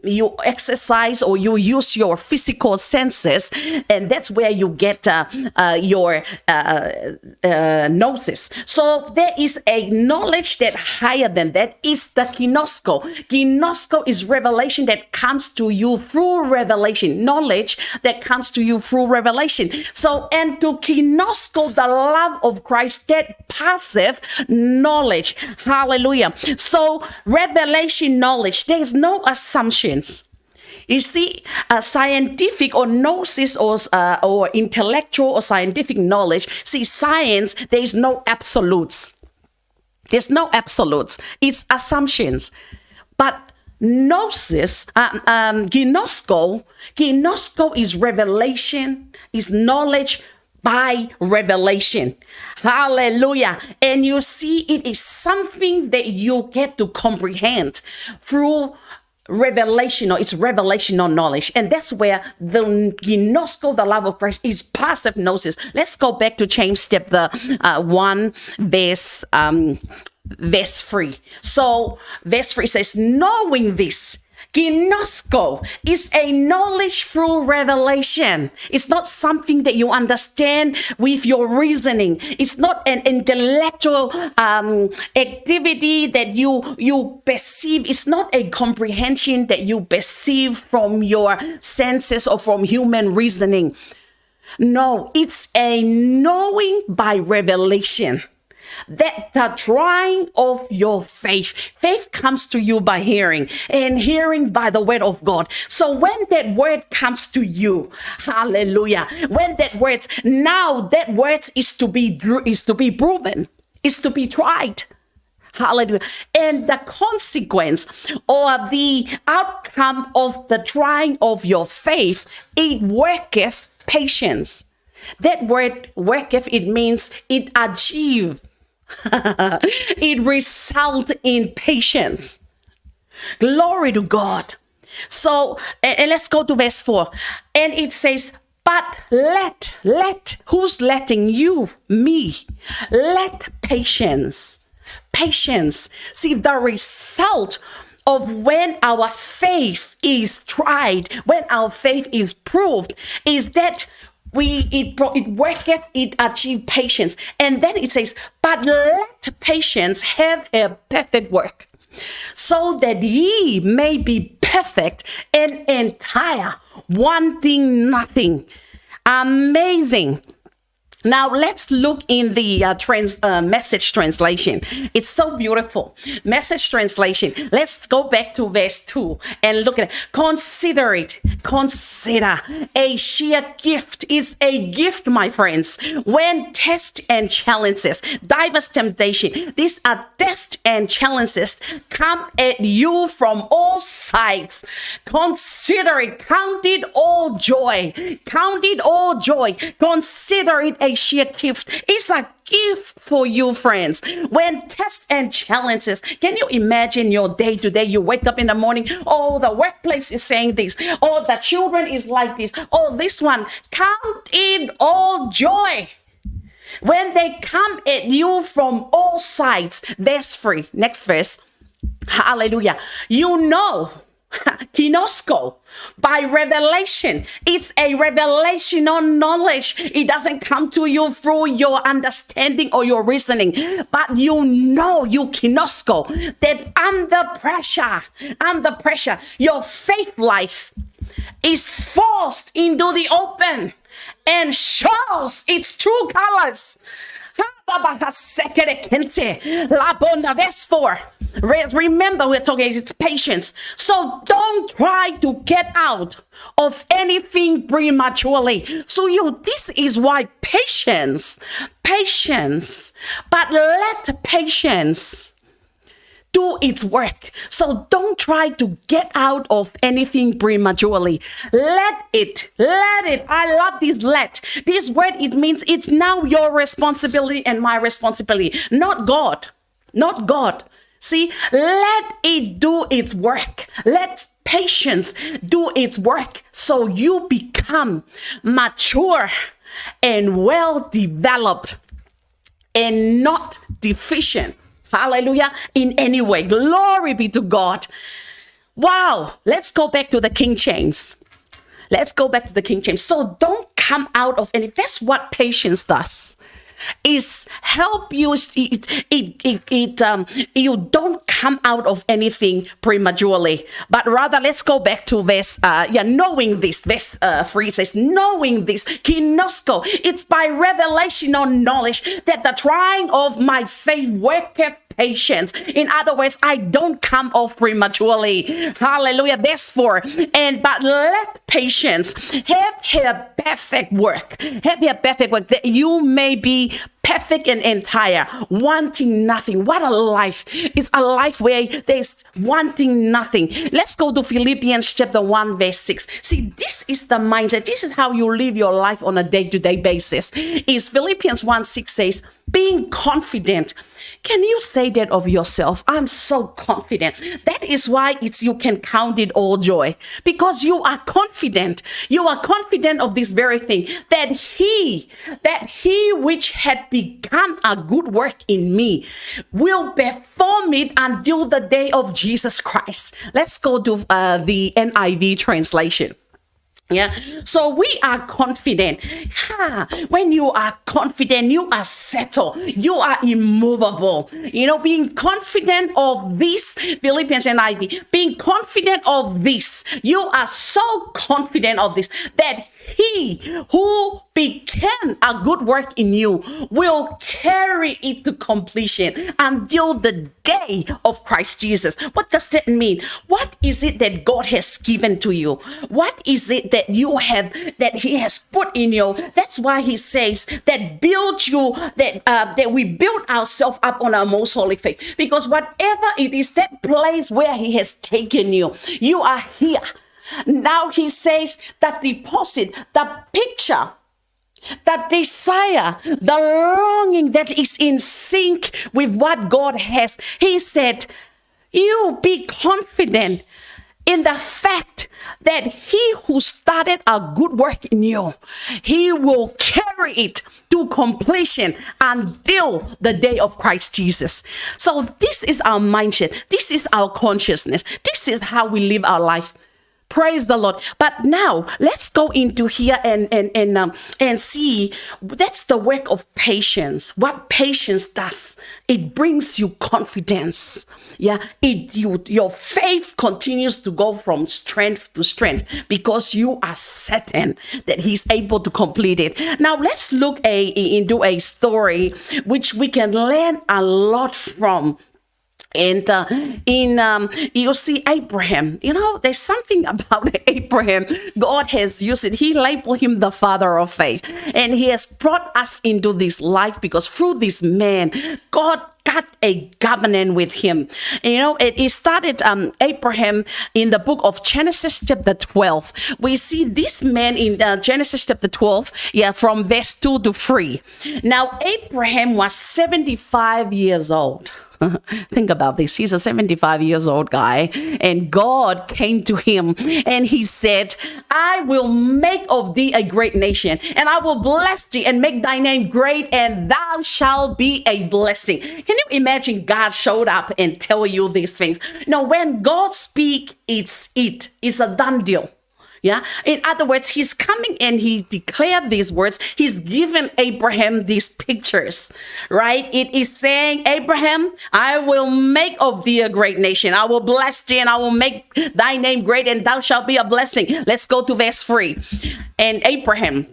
you exercise or you use your physical senses, and that's where you get your gnosis. So there is a knowledge that higher than that is the ginosko. Ginosko is revelation that comes to you through revelation. Knowledge that comes to you through revelation. So, and to ginosko, the love of Christ that passeth knowledge. Hallelujah. So, revelation knowledge, there is no assumptions. You see, scientific or gnosis or intellectual or scientific knowledge, see, science, there is no absolutes. There's no absolutes. It's assumptions. But gnosis, ginosko is revelation, is knowledge by revelation. Hallelujah. And you see, it is something that you get to comprehend through revelation, or it's revelational knowledge. And that's where the ginosko, the love of Christ, is passive gnosis. Let's go back to James chapter 1, verse 3. So verse 3 says, knowing this, ginosko is a knowledge through revelation. It's not something that you understand with your reasoning. It's not an intellectual activity that you perceive. It's not a comprehension that you perceive from your senses or from human reasoning. No, it's a knowing by revelation. That the trying of your faith comes to you by hearing, and hearing by the word of God. So when that word comes to you, hallelujah, when that word is to be proven, is to be tried. Hallelujah. And the consequence or the outcome of the trying of your faith, it worketh patience. That word worketh, it means it achieve. It results in patience. Glory to God. So, and let's go to verse 4. And it says, but let, who's letting you? Me. Let patience. See, the result of when our faith is tried, when our faith is proved, is that it worketh, it achieve patience. And then it says, but let patience have a perfect work, so that ye may be perfect and entire, wanting nothing. Amazing. Now let's look in the Message translation. It's so beautiful. Message translation. Let's go back to verse 2 and look at it. Consider it. Consider a sheer gift is a gift, my friends. When tests and challenges, diverse temptation, these are tests and challenges come at you from all sides. Consider it. Count it all joy. Count it all joy. Consider it a sheer gift. It's a gift for you, friends. When tests and challenges, can you imagine your day to day? You wake up in the morning, oh, the workplace is saying this, oh, the children is like this, oh, this one. Count it all joy when they come at you from all sides. Verse 3, next verse. Hallelujah. You know, Kinosko, by revelation. It's a revelational knowledge. It doesn't come to you through your understanding or your reasoning, but you know, you Kinosko, that under pressure, your faith life is forced into the open and shows its true colors. Verse 4. Remember, we're talking patience. So don't try to get out of anything prematurely. So this is why patience. But let patience do its work. So don't try to get out of anything prematurely. Let it. I love this let. This word, it means it's now your responsibility and my responsibility, not God. See, let it do its work. Let patience do its work, so you become mature and well developed and not deficient. Hallelujah. In any way. Glory be to God. Wow. Let's go back to the King James. So don't come out of any. That's what patience does. Is help you. You don't come out of anything prematurely, but rather let's go back to verse. Knowing this, verse 3 says, knowing this, kinosko. It's by revelational knowledge that the trying of my faith worketh patience. In other words, I don't come off prematurely. Hallelujah. Verse 4. But let patience have her perfect work. Have her perfect work, that you may be perfect and entire, wanting nothing. What a life. It's a life where there's wanting nothing. Let's go to Philippians chapter 1 verse 6. See, this is the mindset. This is how you live your life on a day-to-day basis. Is Philippians 1:6 says, being confident. Can you say that of yourself? I'm so confident. That is why you can count it all joy, because you are confident. You are confident of this very thing, that he which had begun a good work in me will perform it until the day of Jesus Christ. Let's go to the NIV translation. Yeah, so we are confident. When you are confident, you are settled, you are immovable. Being confident of this, Philippians and NIV, being confident of this, you are so confident of this, that he who began a good work in you will carry it to completion until the day of Christ Jesus. What does that mean? What is it that God has given to you? What is it that you have, that he has put in you? That's why he says that that we build ourselves up on our most holy faith. Because whatever it is, that place where he has taken you, you are here. Now he says that deposit, the picture, the desire, the longing that is in sync with what God has. He said, you be confident in the fact that he who started a good work in you, he will carry it to completion until the day of Christ Jesus. So this is our mindset. This is our consciousness. This is how we live our life. Praise the Lord. But now let's go into here and see, that's the work of patience. What patience does, it brings you confidence. Yeah, your faith continues to go from strength to strength because you are certain that he's able to complete it. Now let's look into a story which we can learn a lot from. And you see Abraham, there's something about Abraham. God has used it. He labeled him the father of faith. And he has brought us into this life because through this man, God got a covenant with him. It started Abraham in the book of Genesis chapter 12. We see this man in Genesis chapter 12, from verse 2 to 3. Now, Abraham was 75 years old. Think about this. He's a 75 years old guy, and God came to him and he said, I will make of thee a great nation, and I will bless thee and make thy name great, and thou shalt be a blessing. Can you imagine God showed up and tell you these things? When God speaks, it's a done deal. Yeah. In other words, he's coming and he declared these words. He's given Abraham these pictures, right? It is saying, Abraham, I will make of thee a great nation. I will bless thee and I will make thy name great, and thou shalt be a blessing. Let's go to verse 3. And Abraham,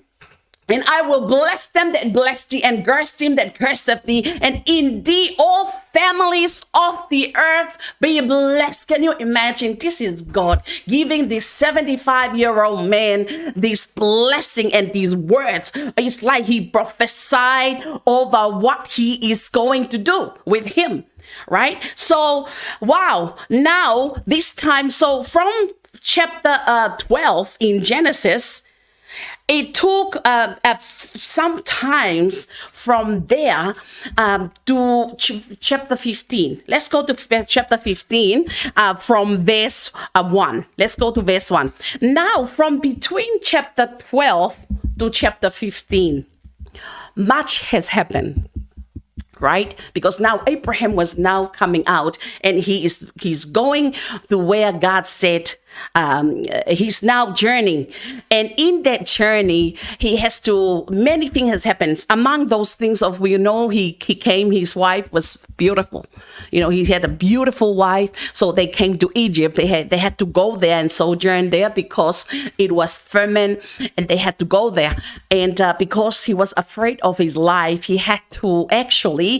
and I will bless them that bless thee, and curse them that curseth thee, and in thee all families of the earth be blessed. Can you imagine? This is God giving this 75-year-old man this blessing and these words. It's like he prophesied over what he is going to do with him, right? So, wow. Now, this time, so from chapter 12 in Genesis, it took sometimes from there to chapter 15. Let's go to chapter 15 from verse 1. Let's go to verse 1. Now, from between chapter 12 to chapter 15, much has happened. Right? Because now Abraham was now coming out, and he's going to where God said he's now journeying. And in that journey, many things has happened. Among those things he came, his wife was beautiful. He had a beautiful wife. So they came to Egypt. They had to go there and sojourn there because it was famine, and they had to go there. And because he was afraid of his life, he had to actually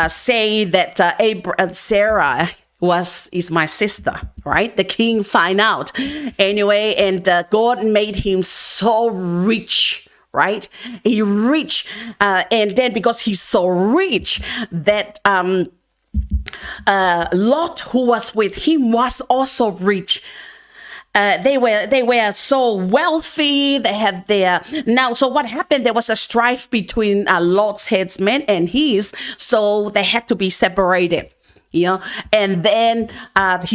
say that Sarah is my sister, right? The king find out anyway, and God made him so rich, right? He rich, and then because he's so rich that Lot, who was with him, was also rich. They were so wealthy. They had their now. So what happened? There was a strife between Lot's headsmen and his, so they had to be separated. And then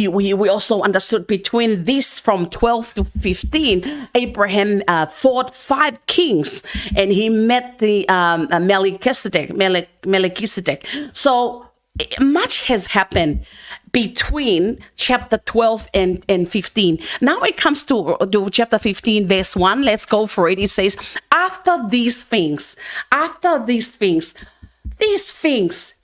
we also understood between this from 12 to 15, Abraham fought 5 kings, and he met the Melchizedek. So much has happened between chapter 12 and 15. Now it comes to chapter 15, verse 1. Let's go for it. It says, after these things,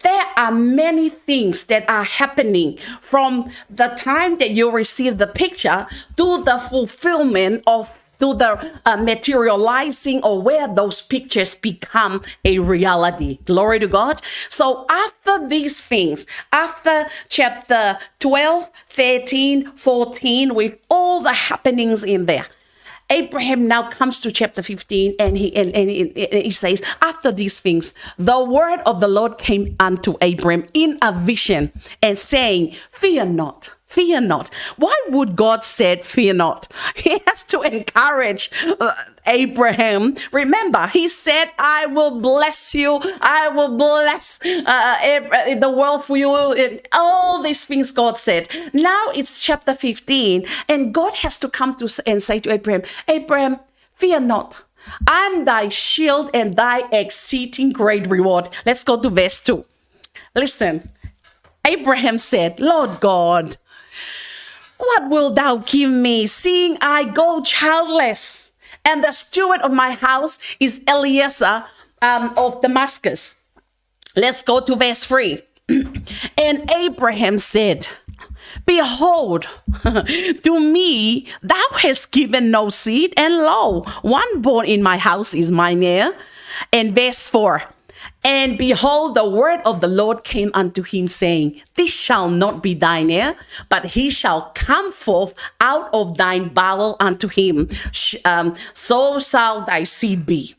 there are many things that are happening from the time that you receive the picture to the fulfillment to the materializing, or where those pictures become a reality. Glory to God. So after these things, after chapter 12, 13, 14, with all the happenings in there, Abraham now comes to chapter 15, and he says, after these things, the word of the Lord came unto Abraham in a vision, and saying, fear not. Fear not. Why would God say fear not? He has to encourage Abraham. Remember, he said, I will bless you. I will bless the world for you. And all these things God said. Now it's chapter 15, and God has to come to and say to Abraham, Abraham, fear not. I'm thy shield and thy exceeding great reward. Let's go to verse 2. Listen, Abraham said, Lord God, what wilt thou give me, seeing I go childless? And the steward of my house is Eliezer of Damascus. Let's go to verse 3. And Abraham said, behold, to me thou hast given no seed, and lo, one born in my house is mine heir. And verse 4. And behold, the word of the Lord came unto him, saying, this shall not be thine heir, but he shall come forth out of thine bowel unto him. So shall thy seed be.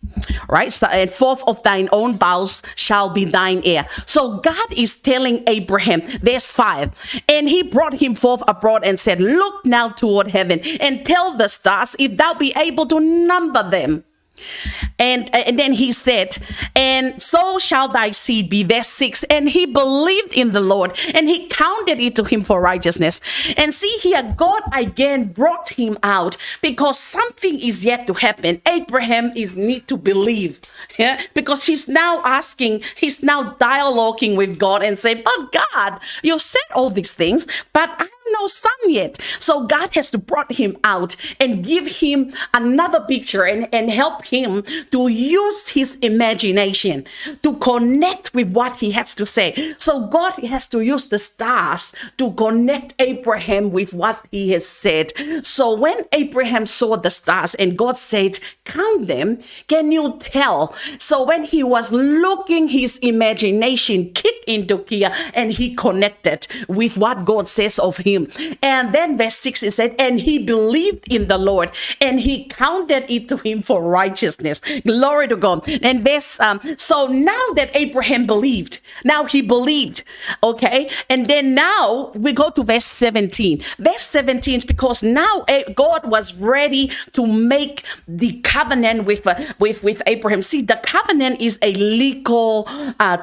Right? So, and forth of thine own bowels shall be thine heir. So God is telling Abraham, verse 5, and he brought him forth abroad and said, look now toward heaven, and tell the stars, if thou be able to number them. And then he said, and so shall thy seed be. Verse 6. And he believed in the Lord, and he counted it to him for righteousness. And see here, God again brought him out, because something is yet to happen. Abraham is need to believe, because he's now dialoguing with God and say, but God, you said all these things, but I have no son yet. So God has to brought him out and give him another picture and help him to use his imagination to connect with what he has to say. So God has to use the stars to connect Abraham with what he has said. So when Abraham saw the stars and God said, count them, can you tell? So when he was looking, his imagination kicked into gear and he connected with what God says of him. And then verse 6 it said, and he believed in the Lord, and he counted it to him for righteousness. Glory to God. And verse so now that Abraham believed, now he believed, okay? And then now we go to verse 17. Verse 17 is because now God was ready to make the covenant with Abraham. See, the covenant is a legal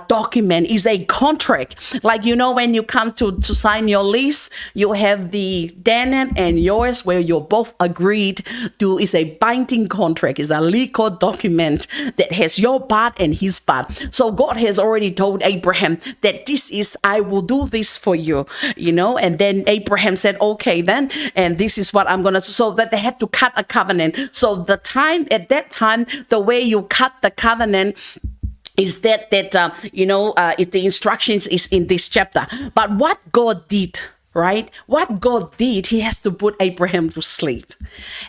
document, is a contract. Like, you know, when you come to sign your lease, you have the tenant and yours where you both agreed to, is a binding contract, is a legal document that has your part and his part. So God has already told Abraham that this is, I will do this for you, you know. And then Abraham said, okay then, and this is what I'm gonna, so that they had to cut a covenant. So at that time, the way you cut the covenant is that the instructions is in this chapter. But what God did right? What God did, he has to put Abraham to sleep.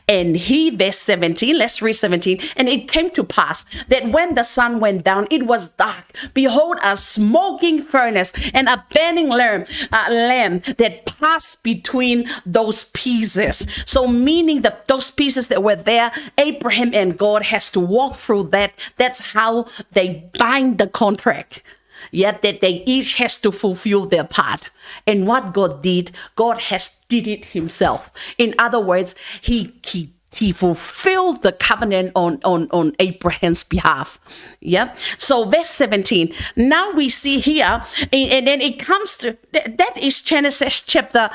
And verse 17, let's read 17. And it came to pass that when the sun went down, it was dark. Behold, a smoking furnace and a burning lamp that passed between those pieces. So meaning that those pieces that were there, Abraham and God has to walk through that. That's how they bind the contract. Yet that they each has to fulfill their part. And what God did, God did it himself. In other words, he fulfilled the covenant on Abraham's behalf. Yeah. So verse 17. Now we see here, and then it comes to that is Genesis chapter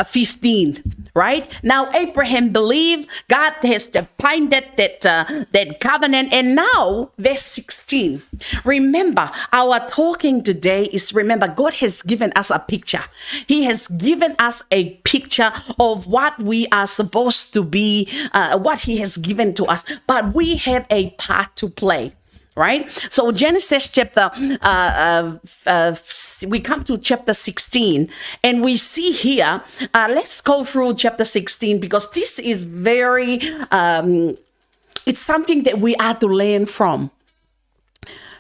15. Right now, Abraham believed God has defined that covenant, and now verse 16. Remember, our talking today is God has given us a picture. He has given us a picture of what we are supposed to be, what he has given to us, but we have a part to play. Right? So Genesis chapter, we come to chapter 16, and we see here, let's go through chapter 16, because this is very, it's something that we are to learn from.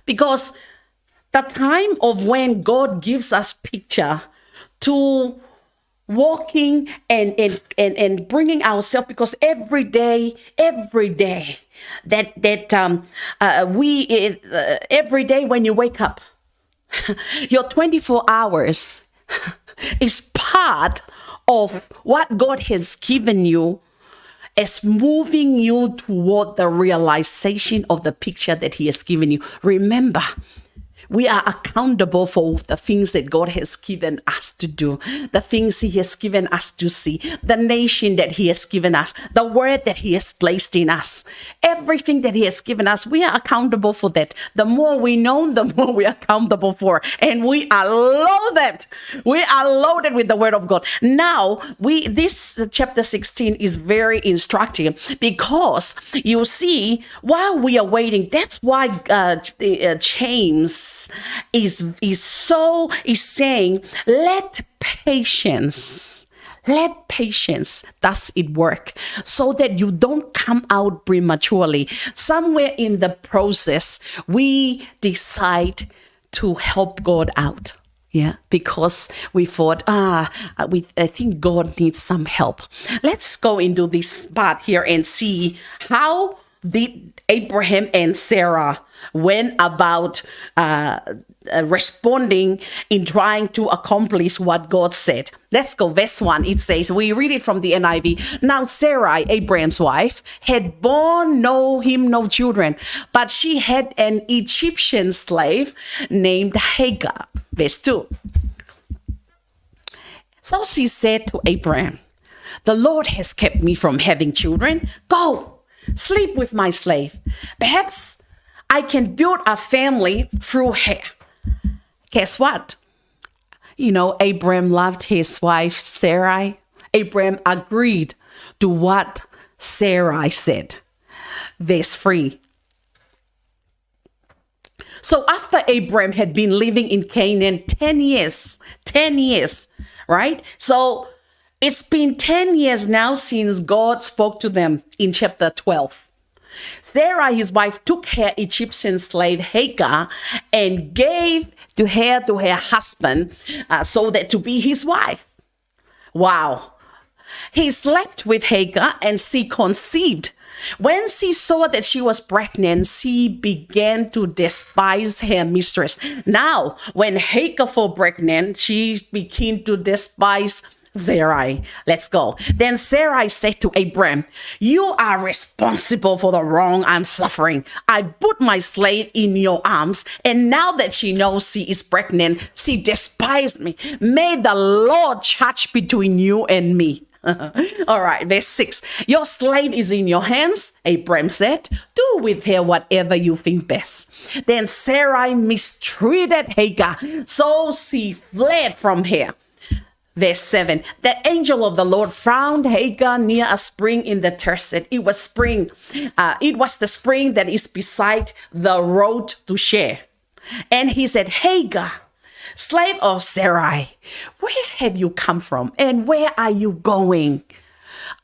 Because the time of when God gives us picture to walking and bringing ourselves, because every day every day when you wake up, your 24 hours is part of what God has given you as moving you toward the realization of the picture that he has given you. Remember, we are accountable for the things that God has given us to do, the things he has given us to see, the nation that he has given us, the word that he has placed in us. Everything that he has given us, we are accountable for that. The more we know, the more we are accountable for. And we are loaded. We are loaded with the word of God. Now, this chapter 16 is very instructive, because you see, while we are waiting, that's why James is saying, let patience does it work, so that you don't come out prematurely. Somewhere in the process, we decide to help God out. Yeah, because we thought, I think God needs some help. Let's go into this part here and see how did Abraham and Sarah went about responding in trying to accomplish what God said. Let's go. Verse 1, it says, we read it from the NIV. Now Sarai, Abraham's wife, had borne him no children, but she had an Egyptian slave named Hagar. Verse 2. So she said to Abraham, the Lord has kept me from having children. Go, sleep with my slave. Perhaps I can build a family through her. Guess what? Abraham loved his wife, Sarai. Abraham agreed to what Sarai said. Verse 3. So after Abraham had been living in Canaan 10 years, right? So it's been 10 years now since God spoke to them in chapter 12. Sarah, his wife, took her Egyptian slave Hagar and gave her to her husband so that to be his wife. Wow. He slept with Hagar and she conceived. When she saw that she was pregnant, she began to despise her mistress. Now, when Hagar fell pregnant, she began to despise Sarai. Let's go. Then Sarai said to Abraham, you are responsible for the wrong I'm suffering. I put my slave in your arms, and now that she knows she is pregnant, she despised me. May the Lord judge between you and me. All right, verse 6. Your slave is in your hands, Abraham said. Do with her whatever you think best. Then Sarai mistreated Hagar, so she fled from her. Verse 7, the angel of the Lord found Hagar near a spring in the desert. It was the spring that is beside the road to Shur. And he said, Hagar, slave of Sarai, where have you come from and where are you going?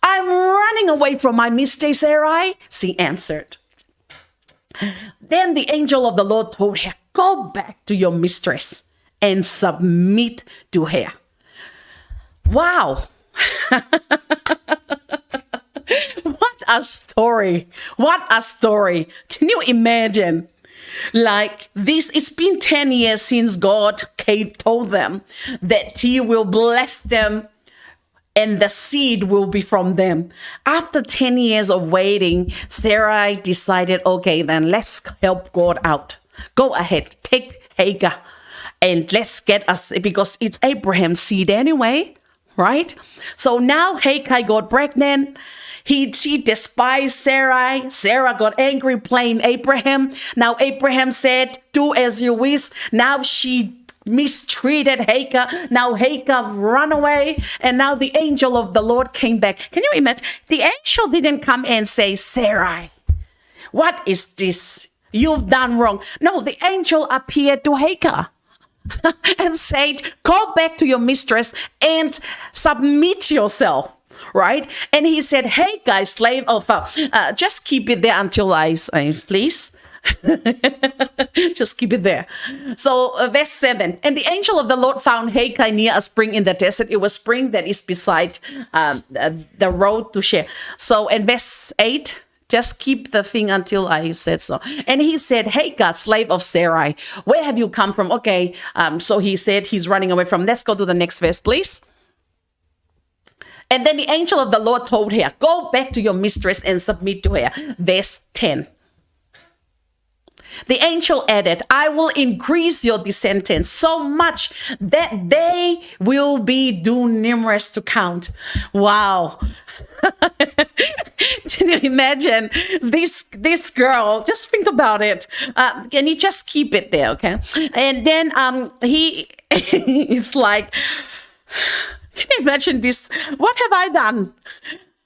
I'm running away from my mistress Sarai, she answered. Then the angel of the Lord told her, go back to your mistress and submit to her. Wow. What a story. What a story. Can you imagine? Like this, it's been 10 years since God told them that he will bless them and the seed will be from them. After 10 years of waiting, Sarai decided, okay, then let's help God out. Go ahead, take Hagar and let's get us, because it's Abraham's seed anyway, right? So now Hagar got pregnant. She despised Sarai. Sarah got angry, blamed Abraham. Now Abraham said, do as you wish. Now she mistreated Hagar. Now Hagar ran away. And now the angel of the Lord came back. Can you imagine? The angel didn't come and say, Sarai, what is this? You've done wrong. No, the angel appeared to Hagar and said, go back to your mistress and submit yourself. Right? And he said, hey guys, slave of, just keep it there until I say, please. Just keep it there. So verse 7, and the angel of the Lord found Hagar near a spring in the desert. It was spring that is beside the road to Shur. So in verse 8, just keep the thing until I said so. And he said, Hagar, slave of Sarai, where have you come from? Okay, so he said he's running away from. Let's go to the next verse, please. And then the angel of the Lord told her, go back to your mistress and submit to her. Verse 10. The angel added, I will increase your descendants so much that they will be too numerous to count. Wow. Can you imagine this girl? Just think about it. Can you just keep it there, okay? And then he is like, can you imagine this? What have I done?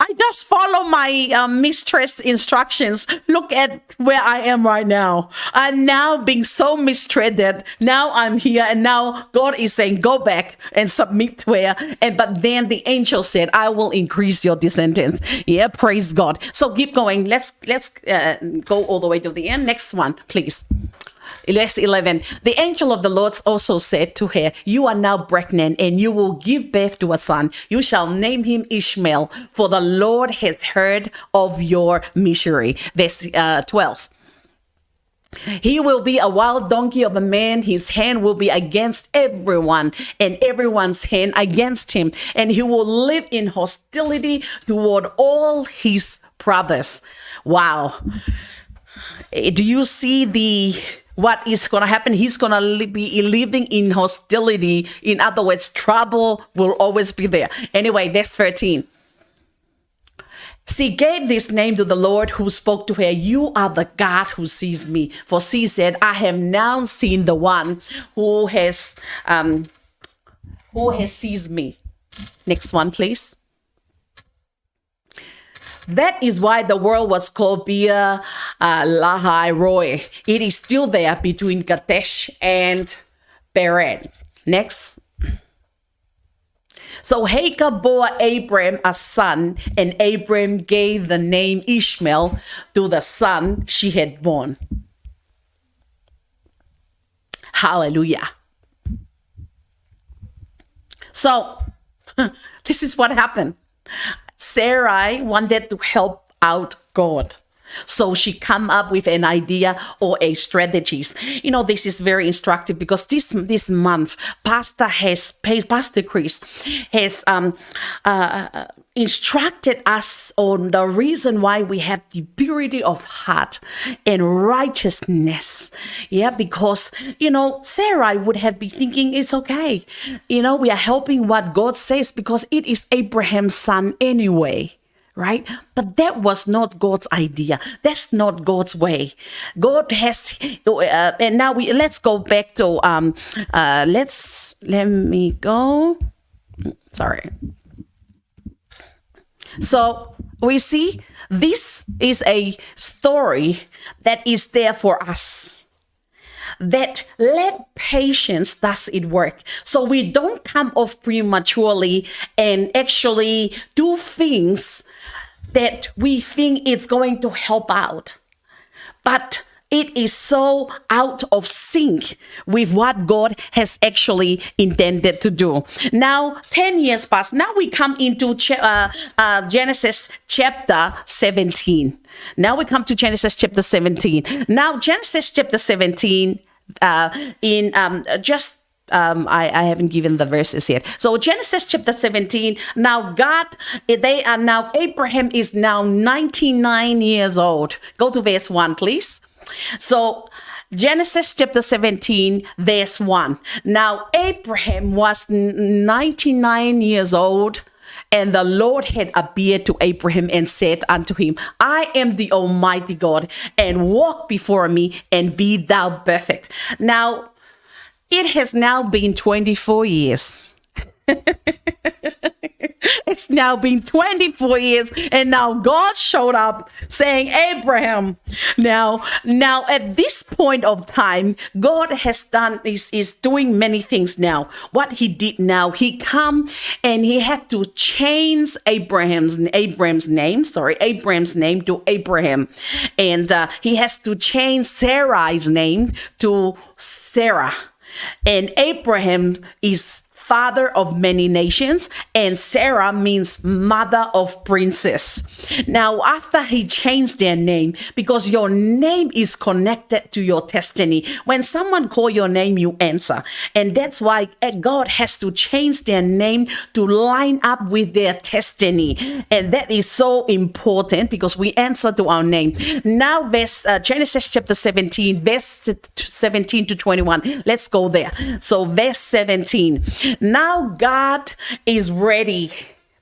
I just follow my mistress instructions. Look at where I am right now. I'm now being so mistreated. Now I'm here, and now God is saying, go back and submit to her. But then the angel said, I will increase your descendants. Yeah, praise God. So keep going. Let's go all the way to the end. Next one, please. Verse 11, the angel of the Lord also said to her, you are now pregnant and you will give birth to a son. You shall name him Ishmael, for the Lord has heard of your misery. Verse 12. He will be a wild donkey of a man. His hand will be against everyone and everyone's hand against him. And he will live in hostility toward all his brothers. Wow. Do you see what is going to happen? He's going to be living in hostility. In other words, trouble will always be there. Anyway, verse 13. She gave this name to the Lord who spoke to her, you are the God who sees me. For she said, I have now seen the one who has sees me. Next one, please. That is why the world was called Beer Lahai Roy. It is still there between Kadesh and Bered. Next. So Hagar bore Abram a son, and Abram gave the name Ishmael to the son she had born. Hallelujah. So this is what happened. Sarai wanted to help out God. So she come up with an idea or a strategies. You know, this is very instructive because this month, Pastor Chris has instructed us on the reason why we have the purity of heart and righteousness. Yeah, because, you know, Sarai would have been thinking it's okay. You know, we are helping what God says because it is Abraham's son anyway. Right? But that was not God's idea. That's not God's way. God has, and now let's go back to, let me go. Sorry. So we see this is a story that is there for us. that let patience does it work. So we don't come off prematurely and actually do things that we think it's going to help out. But it is so out of sync with what God has actually intended to do. Now, 10 years pass. Now we come into Genesis chapter 17. Now we come to Genesis chapter 17. Now, Genesis chapter 17, I haven't given the verses yet. So Genesis chapter 17, now Abraham is now 99 years old. Go to verse 1, please. So Genesis chapter 17, verse 1. Now Abraham was 99 years old, and the Lord had appeared to Abraham and said unto him, I am the Almighty God, and walk before me and be thou perfect. Now, it has now been 24 years. It's now been 24 years, and now God showed up saying, Abraham. Now at this point of time, God has done is doing many things now. What he did now, he come and he had to change Abraham's name to Abraham, and he has to change Sarai's name to Sarah. And Abraham is father of many nations, and Sarah means mother of princes. Now, after he changed their name, because your name is connected to your destiny. When someone call your name, you answer. And that's why God has to change their name to line up with their destiny. And that is so important because we answer to our name. Now, Genesis chapter 17, verse 17 to 21. Let's go there. So verse 17. Now God is ready.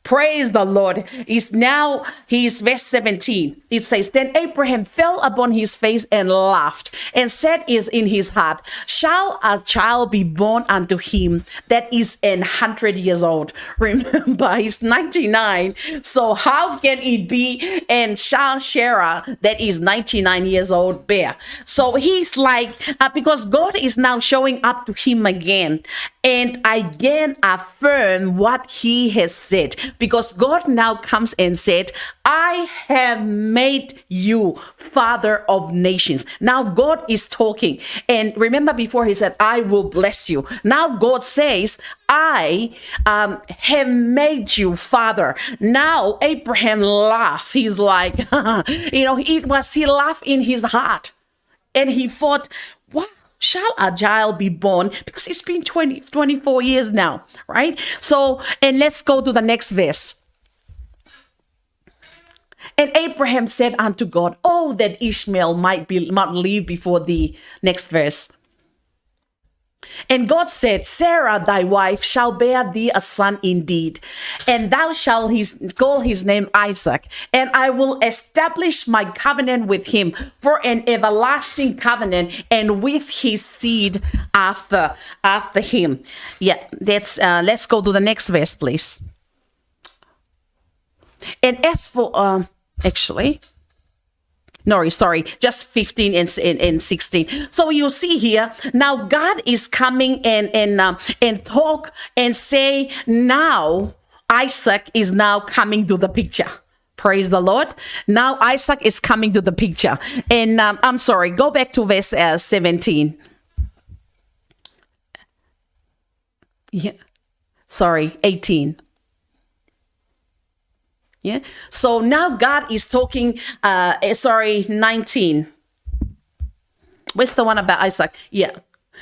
Praise the Lord. He's verse 17. It says, Then Abraham fell upon his face and laughed, and said is in his heart, Shall a child be born unto him that is 100 years old? Remember, he's 99. So how can it be? And shall Sarah that is 99 years old bear? So he's like, because God is now showing up to him again, and again affirm what he has said. Because God now comes and said, I have made you father of nations. Now God is talking. And remember before he said, I will bless you. Now God says, I have made you father. Now Abraham laughed. He's like, he laughed in his heart. And he thought, wow. Shall a child be born? Because it's been 24 years now, right? So, and let's go to the next verse. And Abraham said unto God, oh, that Ishmael might live before thee. Next verse. And God said, Sarah thy wife shall bear thee a son indeed, and thou shalt call his name Isaac, and I will establish my covenant with him for an everlasting covenant, and with his seed after him. Yeah, let's go to the next verse, please. And as for just 15 and 16. So you see here, now God is coming and talk and say, now Isaac is now coming to the picture. Praise the Lord. Now Isaac is coming to the picture. And go back to verse 17. Yeah. 18. Yeah. So now God is talking, 19. Where's the one about Isaac? Yeah.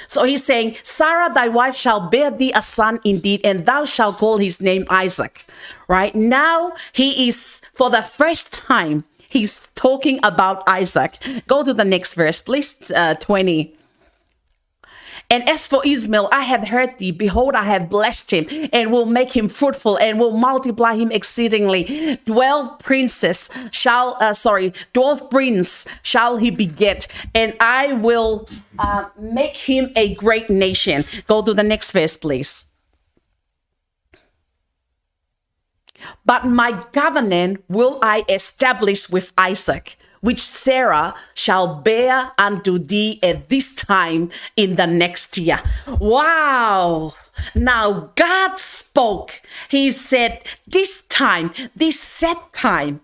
So he's saying, Sarah, thy wife shall bear thee a son indeed, and thou shalt call his name Isaac. Right now, he is, for the first time, he's talking about Isaac. Go to the next verse, please, 20. And as for Ishmael, I have heard thee. Behold, I have blessed him and will make him fruitful and will multiply him exceedingly. 12 prince shall he beget, and I will make him a great nation. Go to the next verse, please. But my covenant will I establish with Isaac, which Sarah shall bear unto thee at this time in the next year. Wow. Now God spoke. He said, this time, this set time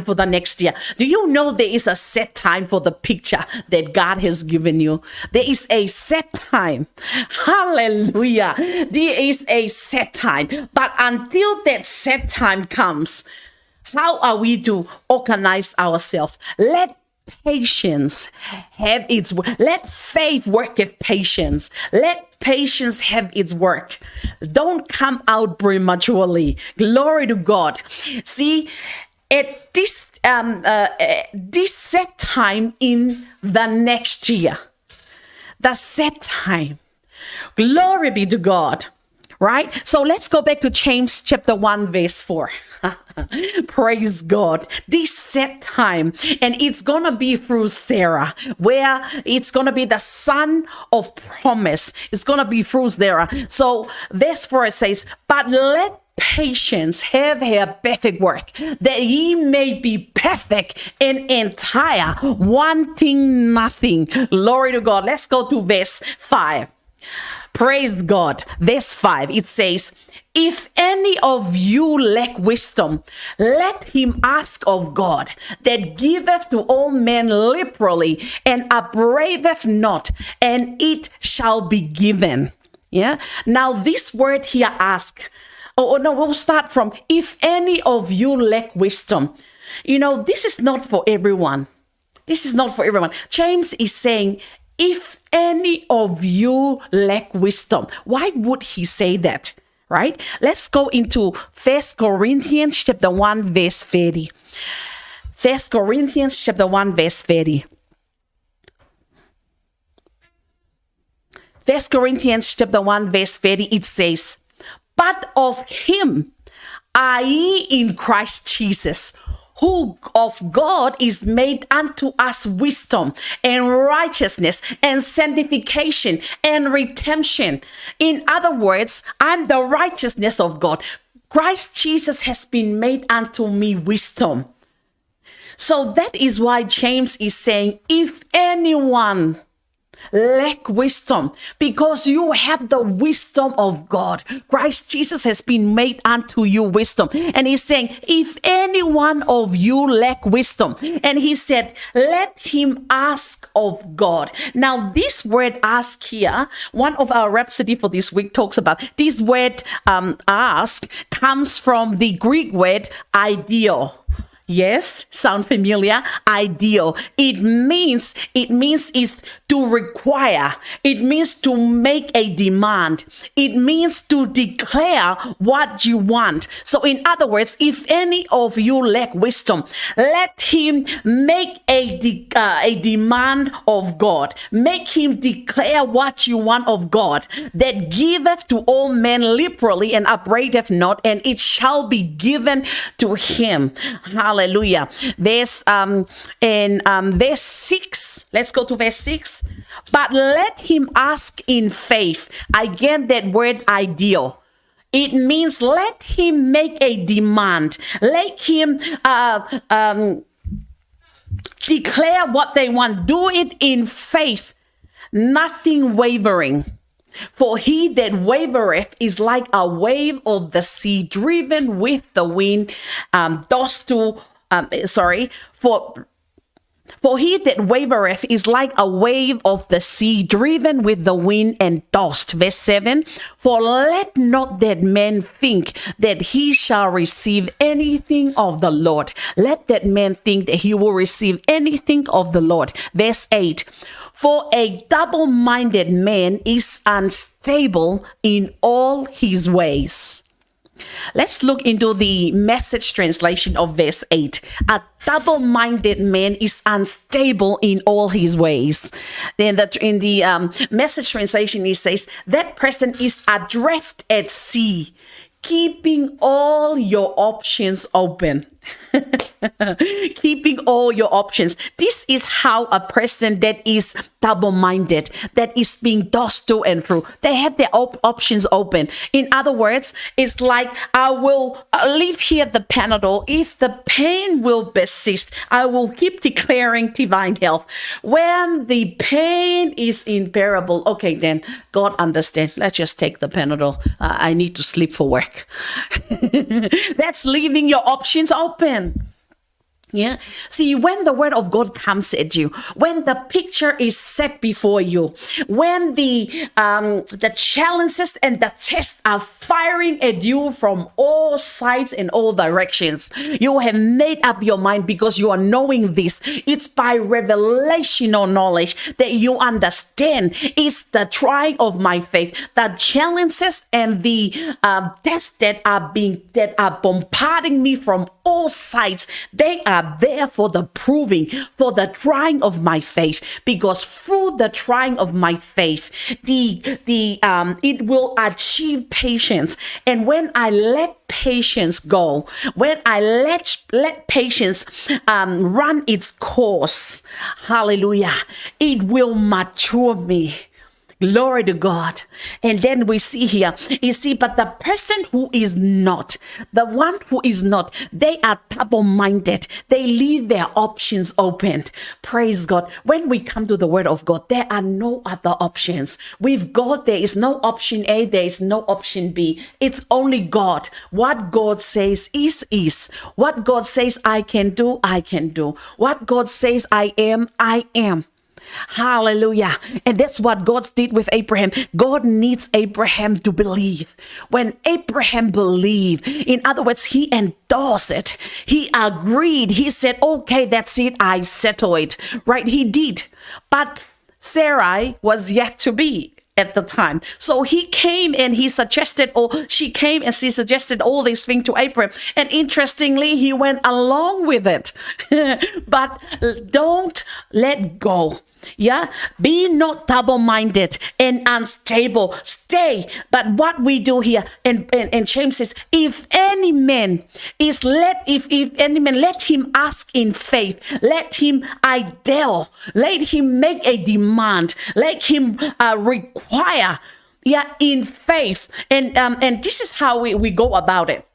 for the next year. Do you know there is a set time for the picture that God has given you? There is a set time. Hallelujah. There is a set time. But until that set time comes, how are we to organize ourselves? Let patience have its work. Let faith work with patience. Let patience have its work. Don't come out prematurely. Glory to God. See, at this set time in the next year, the set time. Glory be to God. Right? So let's go back to James chapter 1 verse 4. Praise God. This set time, and it's gonna be through Sarah, where it's gonna be the son of promise. It's gonna be through Sarah. So verse 4 says, but let patience have her perfect work, that ye may be perfect and entire, wanting nothing. Glory to God. Let's go to verse 5. Praise God. Verse 5, it says, if any of you lack wisdom, let him ask of God, that giveth to all men liberally, and upbraideth not, and it shall be given. Yeah. Now this word here, ask. Oh no, we'll start from, if any of you lack wisdom. You know, this is not for everyone. This is not for everyone. James is saying, if any of you lack wisdom. Why would he say that? Right? Let's go into 1 Corinthians chapter 1 verse 30. 1 Corinthians chapter 1 verse 30. 1 Corinthians chapter 1 verse 30, it says, but of him are ye in Christ Jesus, who of God is made unto us wisdom and righteousness and sanctification and redemption. In other words, I'm the righteousness of God. Christ Jesus has been made unto me wisdom. So that is why James is saying, if anyone lack wisdom, because you have the wisdom of God. Christ Jesus has been made unto you wisdom. And he's saying, if any one of you lack wisdom, and he said, let him ask of God. Now this word ask here, one of our rhapsody for this week talks about this word ask comes from the Greek word ideal. Yes, sound familiar? Ideal. It means is to require. It means to make a demand. It means to declare what you want. So in other words, if any of you lack wisdom, let him make a demand of God. Make him declare what you want of God, that giveth to all men liberally and upbraideth not, and it shall be given to him. Hallelujah. Verse 6. Let's go to verse 6. But let him ask in faith. Again, that word ideal. It means let him make a demand. Let him declare what they want. Do it in faith, nothing wavering. For he that wavereth is like a wave of the sea, driven with the wind, For he that wavereth is like a wave of the sea, driven with the wind and tossed. Verse 7, for let not that man think that he shall receive anything of the Lord. Let that man think that he will receive anything of the Lord. Verse 8, for a double-minded man is unstable in all his ways. Let's look into the Message translation of verse 8. A double-minded man is unstable in all his ways. Then in the Message translation, it says, that person is adrift at sea, keeping all your options open. Keeping all your options. This is how a person that is double-minded, that is being tossed to and through, they have their options open. In other words, it's like, I will leave here the Panadol. If the pain will persist, I will keep declaring divine health. When the pain is unbearable, okay, then God understand. Let's just take the Panadol. I need to sleep for work. That's leaving your options open. Yeah. See, when the word of God comes at you, when the picture is set before you, when the challenges and the tests are firing at you from all sides and all directions, you have made up your mind because you are knowing this. It's by revelational knowledge that you understand. It's the trying of my faith, the challenges and the tests that are bombarding me from all sides. They are there for the proving, for the trying of my faith, because through the trying of my faith, it will achieve patience. And when I let patience go, when I let patience run its course, hallelujah, it will mature me. Glory to God. And then we see here, you see, but the person who is not, the one who is not, they are double-minded. They leave their options open. Praise God. When we come to the word of God, there are no other options. With God, there is no option A, there is no option B. It's only God. What God says is. What God says I can do, I can do. What God says I am, I am. Hallelujah. And that's what God did with Abraham. God needs Abraham to believe. When Abraham believed, in other words, he endorsed it. He agreed. He said, okay, that's it. I settle it. Right? He did. But Sarai was yet to be at the time. So he came and he suggested, or she came and she suggested all these things to Abraham. And interestingly, he went along with it. But don't let go. Yeah, be not double-minded and unstable. Stay. But what we do here, and James says, if any man let him ask in faith, let him ideal, let him make a demand, let him require, in faith. And this is how we go about it.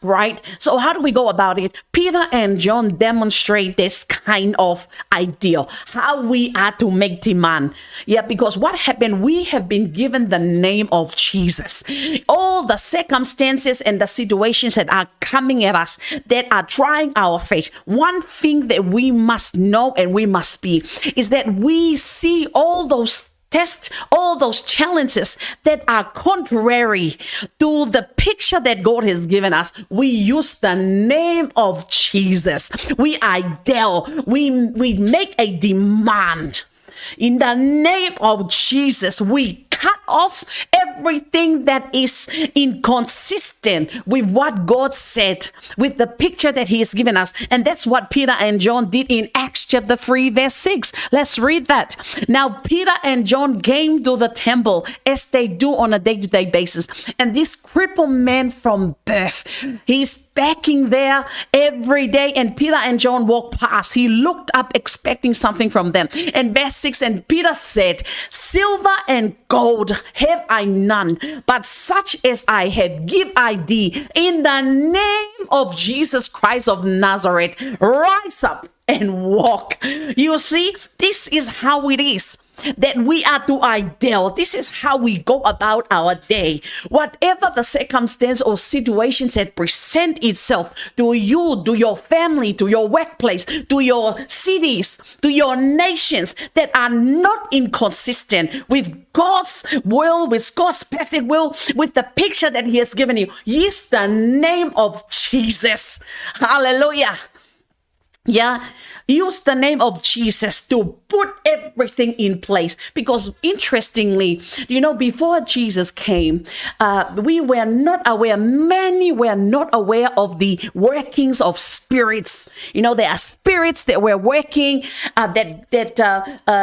Right? So how do we go about it? Peter and John demonstrate this kind of ideal, how we are to make demand. Yeah, because what happened, we have been given the name of Jesus. All the circumstances and the situations that are coming at us, that are trying our faith, one thing that we must know and we must be is that we see all those tests, all those challenges that are contrary to the picture that God has given us. We use the name of Jesus. We ideal. We make a demand. In the name of Jesus, we cut off everything that is inconsistent with what God said, with the picture that he has given us. And that's what Peter and John did in Acts chapter 3, verse 6. Let's read that. Now, Peter and John came to the temple as they do on a day-to-day basis. And this crippled man from birth, he's backing there every day. And Peter and John walked past. He looked up expecting something from them. And verse 6, and Peter said, silver and gold have I none, but such as I have give I thee. In the name of Jesus Christ of Nazareth, rise up and walk. You see, this is how it is that we are to ideal. This is how we go about our day. Whatever the circumstance or situations that present itself to you, to your family, to your workplace, to your cities, to your nations, that are not inconsistent with God's will, with God's perfect will, with the picture that he has given you, use the name of Jesus. Hallelujah. Yeah, use the name of Jesus to put everything in place. Because interestingly, before Jesus came, we were not aware, many were not aware of the workings of spirits. There are spirits that were working,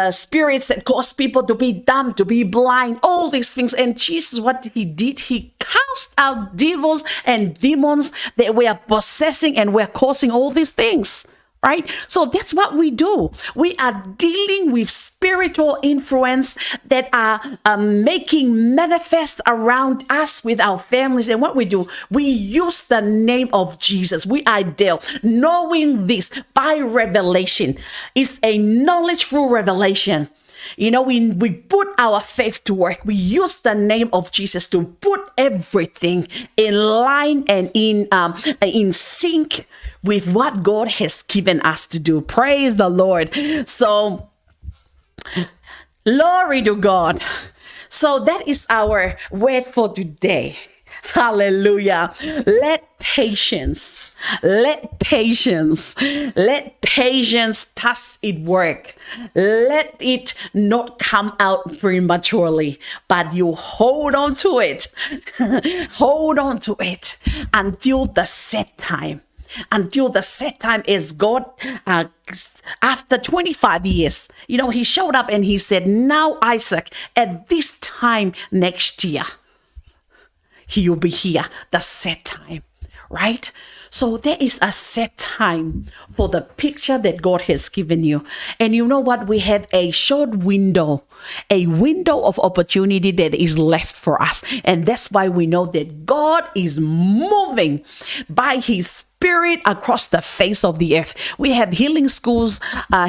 spirits that cause people to be dumb, to be blind, all these things. And Jesus, what he did, he cut cast out devils and demons that we are possessing, and we're causing all these things. Right? So that's what we do. We are dealing with spiritual influence that are making manifest around us with our families. And what we do, we use the name of Jesus. We are there. Knowing this by revelation is a knowledge through revelation. You know, we put our faith to work. We use the name of Jesus to put everything in line and in sync with what God has given us to do. Praise the Lord. So, glory to God. So that is our word for today. Hallelujah. Let patience task it work. Let it not come out prematurely, but you hold on to it. Hold on to it until the set time. Until the set time is God. After 25 years, you know, he showed up and he said, now Isaac, at this time next year, he will be here, the set time, right? So there is a set time for the picture that God has given you. And you know what? We have a short window, a window of opportunity that is left for us. And that's why we know that God is moving by his Spirit across the face of the earth. We have healing schools,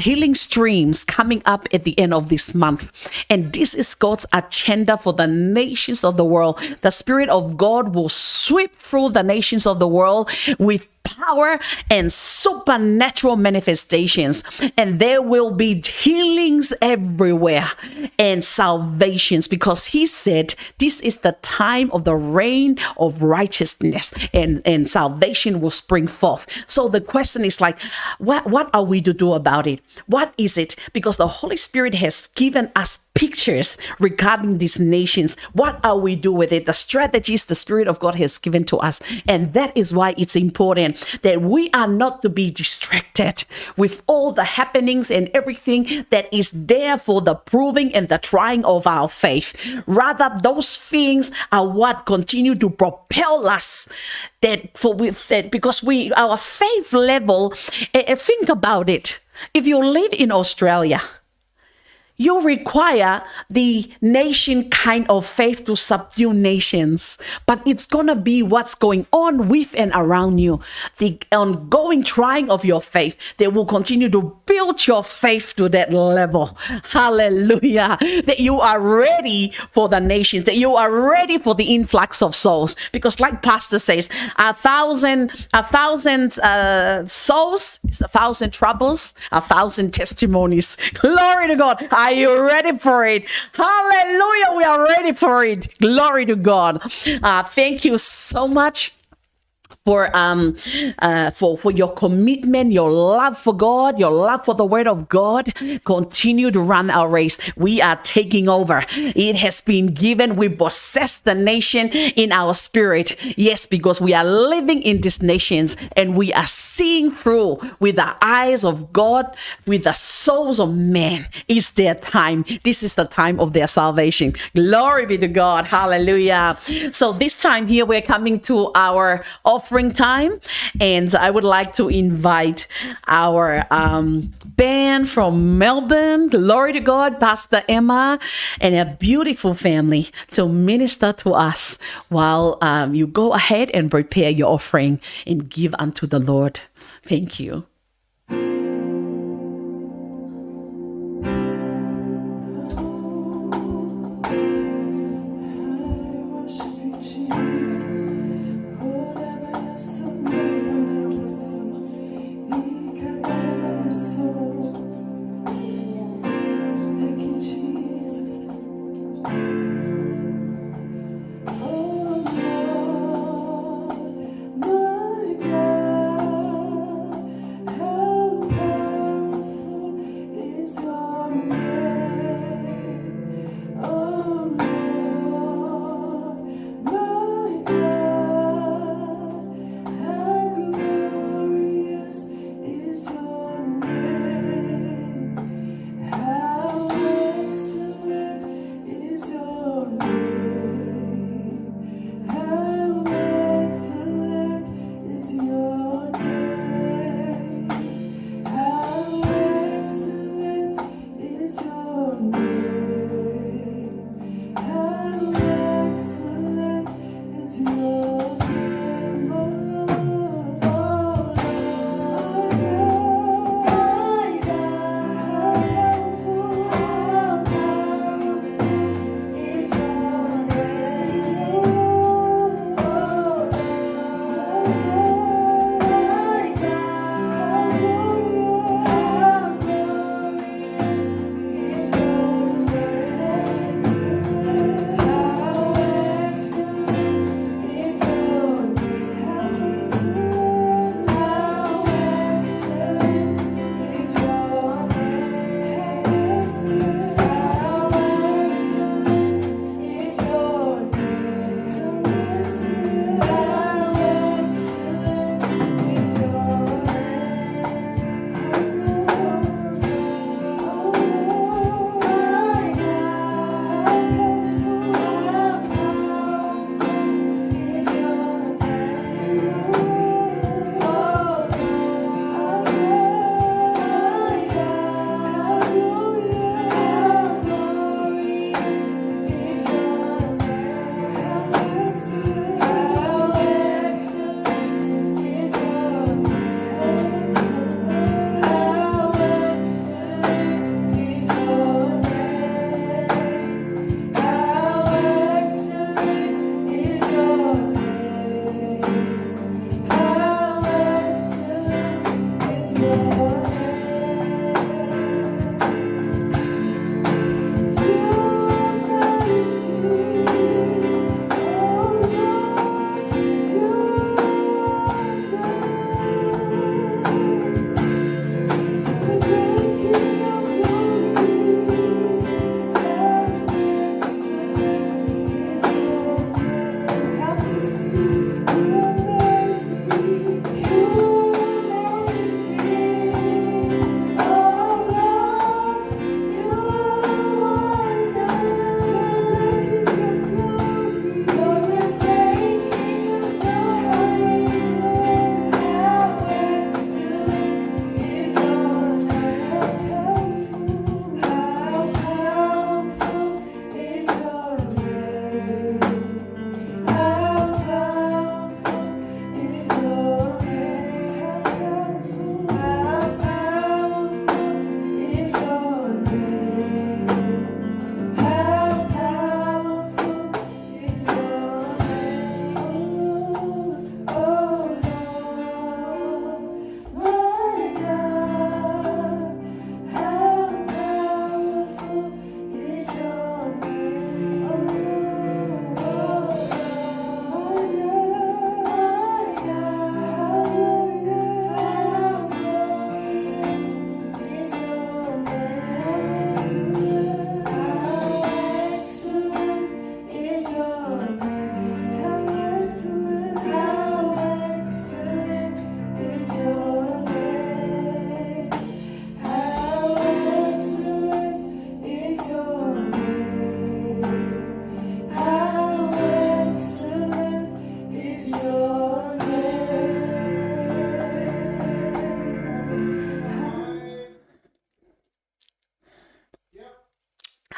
healing streams coming up at the end of this month. And this is God's agenda for the nations of the world. The Spirit of God will sweep through the nations of the world with power and supernatural manifestations, and there will be healings everywhere and salvations, because he said this is the time of the reign of righteousness, and salvation will spring forth. So the question is like, what are we to do about it? What is it? Because the Holy Spirit has given us pictures regarding these nations. What are we do with it? The strategies the Spirit of God has given to us. And that is why it's important that we are not to be distracted with all the happenings and everything that is there for the proving and the trying of our faith. Rather, those things are what continue to propel us because our faith level, think about it. If you live in Australia, you require the nation kind of faith to subdue nations, but it's going to be what's going on with and around you. The ongoing trying of your faith that will continue to build your faith to that level. Hallelujah. That you are ready for the nations, that you are ready for the influx of souls. Because like Pastor says, 1,000 souls is 1,000 troubles, 1,000 testimonies. Glory to God. Are you ready for it? Hallelujah. We are ready for it. Glory to God. Thank you so much for your commitment, your love for God, your love for the Word of God. Continue to run our race. We are taking over. It has been given. We possess the nation in our spirit. Yes, because we are living in these nations and we are seeing through with the eyes of God, with the souls of men. It's their time. This is the time of their salvation. Glory be to God. Hallelujah. So this time here, we're coming to our offering time, and I would like to invite our band from Melbourne, glory to God, Pastor Emma and a beautiful family, to minister to us while you go ahead and prepare your offering and give unto the Lord. Thank you.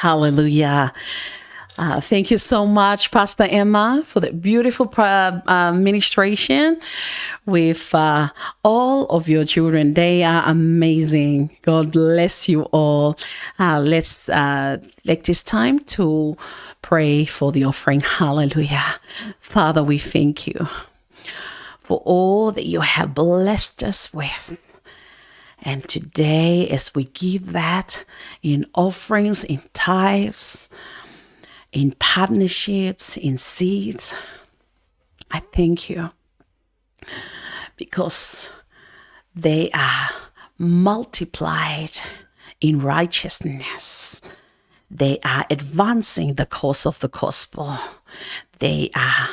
Hallelujah. Thank you so much, Pastor Emma, for the beautiful ministration with all of your children. They are amazing. God bless you all. Let's take this time to pray for the offering. Hallelujah. Father, we thank you for all that you have blessed us with. And today, as we give that in offerings, in tithes, in partnerships, in seeds, I thank you because they are multiplied in righteousness. They are advancing the cause of the gospel. They are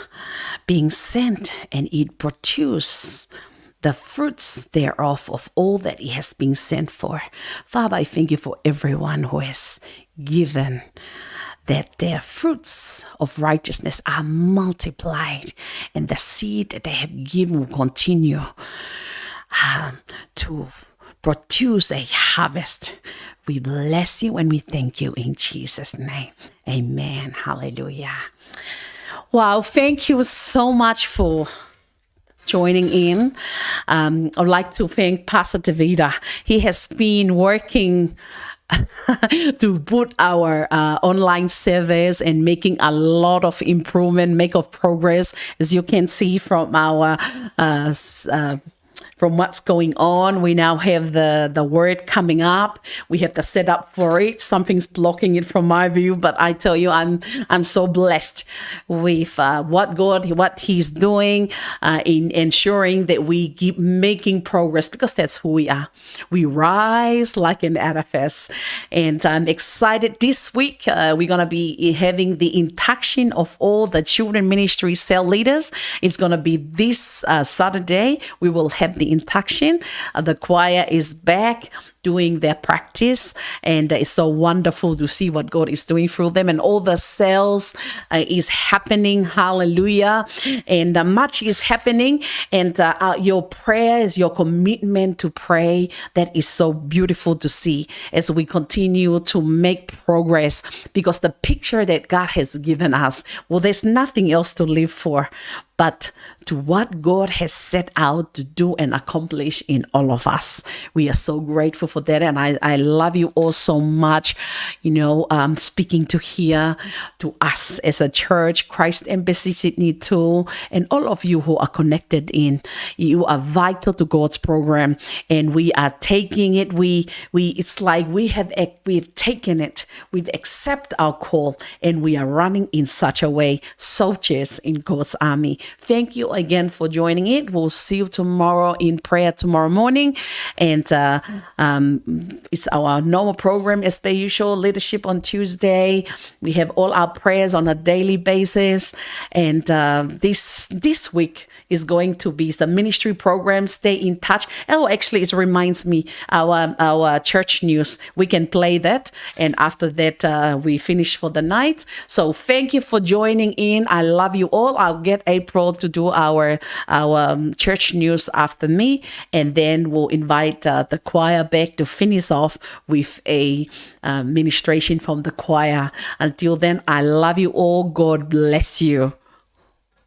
being sent, and it produces the fruits thereof of all that he has been sent for. Father, I thank you for everyone who has given, that their fruits of righteousness are multiplied, and the seed that they have given will continue to produce a harvest. We bless you and we thank you in Jesus' name. Amen. Hallelujah. Wow, thank you so much for joining in. I'd like to thank Pastor Davida. He has been working to put our online service and making a lot of improvement, make of progress, as you can see from our from what's going on. We now have the word coming up. We have to set up for it. Something's blocking it from my view, but I tell you, I'm so blessed with what He's doing in ensuring that we keep making progress, because that's who we are. We rise like an edifice, and I'm excited. This week we're gonna be having the induction of all the children ministry cell leaders. It's gonna be this Saturday. We will have the induction. The choir is back doing their practice, and it's so wonderful to see what God is doing through them, and all the cells is happening. Hallelujah. And much is happening, and your prayers, your commitment to pray, that is so beautiful to see as we continue to make progress, because the picture that God has given us, well, there's nothing else to live for but to what God has set out to do and accomplish in all of us. We are so grateful for that, and I love you all so much. Speaking to here to us as a church, Christ Embassy Sydney too, and all of you who are connected in. You are vital to God's program, and we are taking it. It's like we've taken it. We've accepted our call, and we are running in such a way, soldiers in God's army. Thank you again for joining it. We'll see you tomorrow in prayer tomorrow morning. And it's our normal program as per usual, leadership on Tuesday. We have all our prayers on a daily basis. And this week is going to be the ministry program. Stay in touch. Oh, actually, it reminds me, our church news. We can play that. And after that, we finish for the night. So thank you for joining in. I love you all. I'll get April to do our church news after me, and then we'll invite the choir back to finish off with a ministration from the choir. Until then, I love you all. God bless you.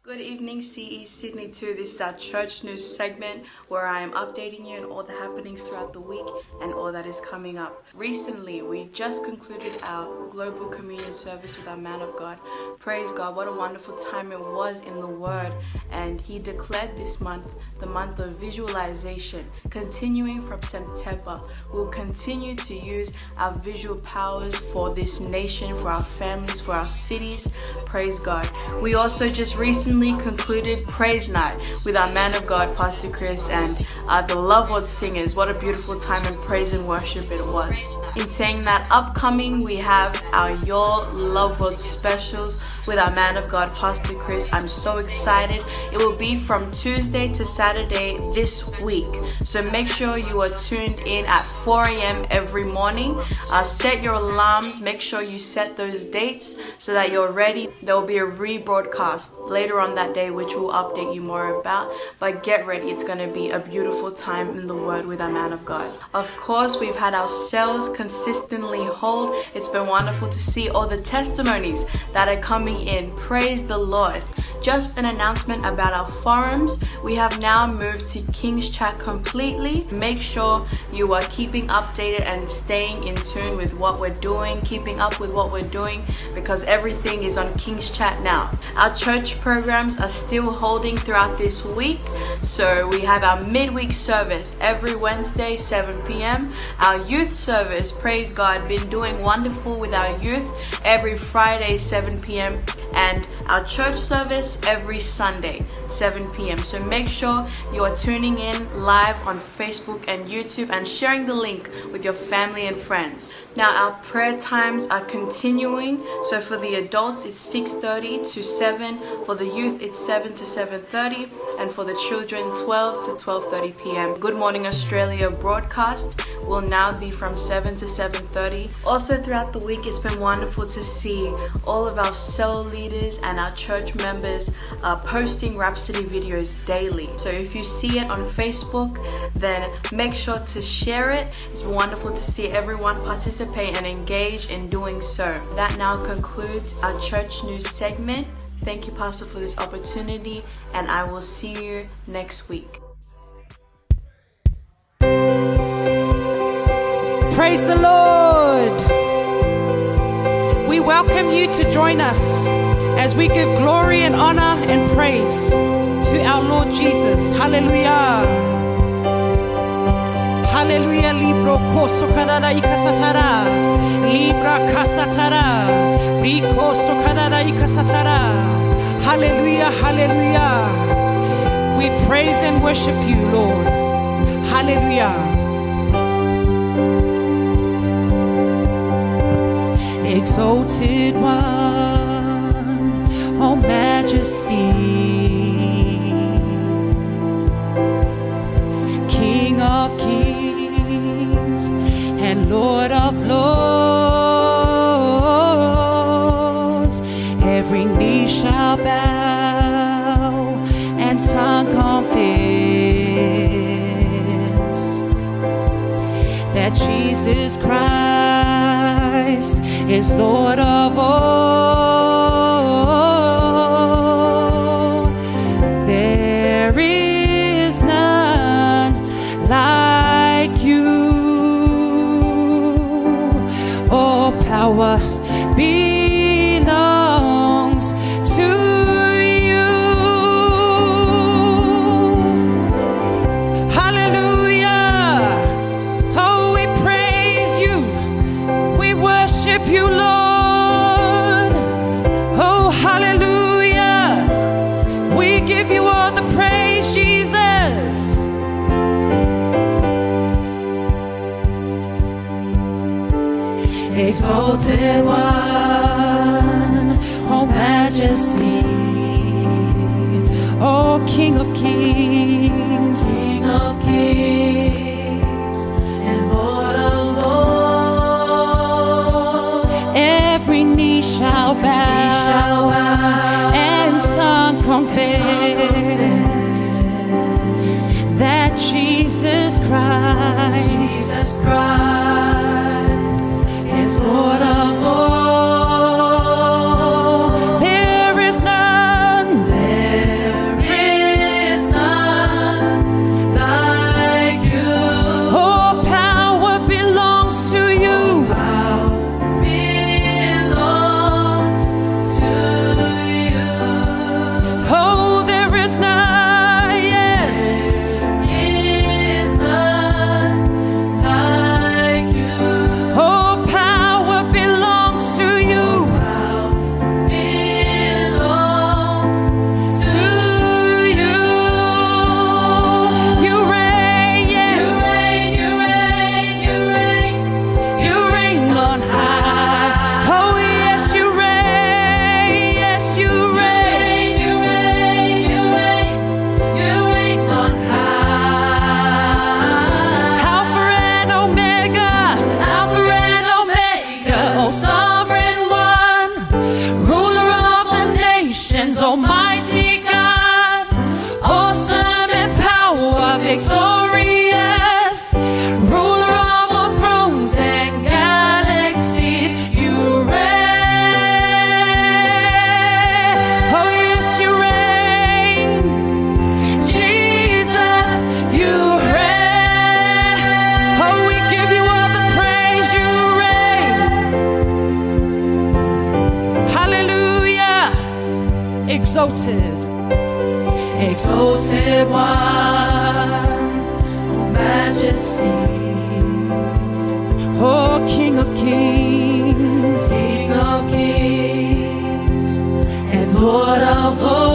Good evening, CE Sydney 2. This is our church news segment where I am updating you on all the happenings throughout the week and all that is coming up. Recently, we just concluded our global communion service with our man of God. Praise God, what a wonderful time it was in the Word. And he declared this month the month of visualization. Continuing from September, we'll continue to use our visual powers for this nation, for our families, for our cities. Praise God. We also just recently concluded Praise Night with our man of God, Pastor Chris, and the Loveworld singers. What a beautiful time in praise and worship it was. In saying that, upcoming we have our Your Loveworld specials. with our man of God, Pastor Chris. I'm so excited. It will be from Tuesday to Saturday this week. So make sure you are tuned in at 4 a.m. every morning. Set your alarms. Make sure you set those dates so that you're ready. There will be a rebroadcast later on that day, which we'll update you more about. But get ready. It's going to be a beautiful time in the Word with our man of God. Of course, we've had our cells consistently hold. It's been wonderful to see all the testimonies that are coming in. Praise the Lord. Just an announcement about our forums. We have now moved to King's Chat completely. Make sure you are keeping updated and staying in tune with what we're doing, keeping up with what we're doing, because everything is on King's Chat now. Our church programs are still holding throughout this week. So we have our midweek service every Wednesday, 7 p.m. Our youth service, praise God, been doing wonderful with our youth every Friday, 7 p.m. And our church service every Sunday, 7 p.m. So make sure you are tuning in live on Facebook and YouTube and sharing the link with your family and friends. Now our prayer times are continuing. So for the adults it's 6:30 to 7, for the youth it's 7 to 7:30, and for the children 12 to 12:30 p.m. Good Morning Australia broadcast will now be from 7 to 7:30. Also throughout the week it's been wonderful to see all of our cell leaders and our church members posting Rhapsody videos daily. So if you see it on Facebook, then make sure to share it. It's wonderful to see everyone participate and engage in doing so. That now concludes our church news segment. Thank you, Pastor, for this opportunity, and I will see you next week. Praise the Lord. We welcome you to join us as we give glory and honor and praise to our Lord Jesus. Hallelujah. Hallelujah. Libro koso kadada ikasatara. Libra kasatara. Riko so kadada ikasatara. Hallelujah. Hallelujah. We praise and worship you, Lord. Hallelujah. Exalted One, oh Majesty, King of Kings and Lord of Lords, every knee shall bow and tongue confess that Jesus Christ is Lord of all. There is none like you. All power belongs to you. Hallelujah. Oh, we praise you. We worship you, Lord. Oh, hallelujah. We give you all the praise, Jesus. Exalted One, oh Majesty, oh King of Kings, King of Kings, and Lord of all. Every knee shall bow, and tongue confess that Jesus Christ is Lord of all. There is none like you. All power belongs to you. Oh, there is none, yes. Is none like Exalted One, oh Majesty, Oh, King of Kings, King of Kings, and Lord of Lords.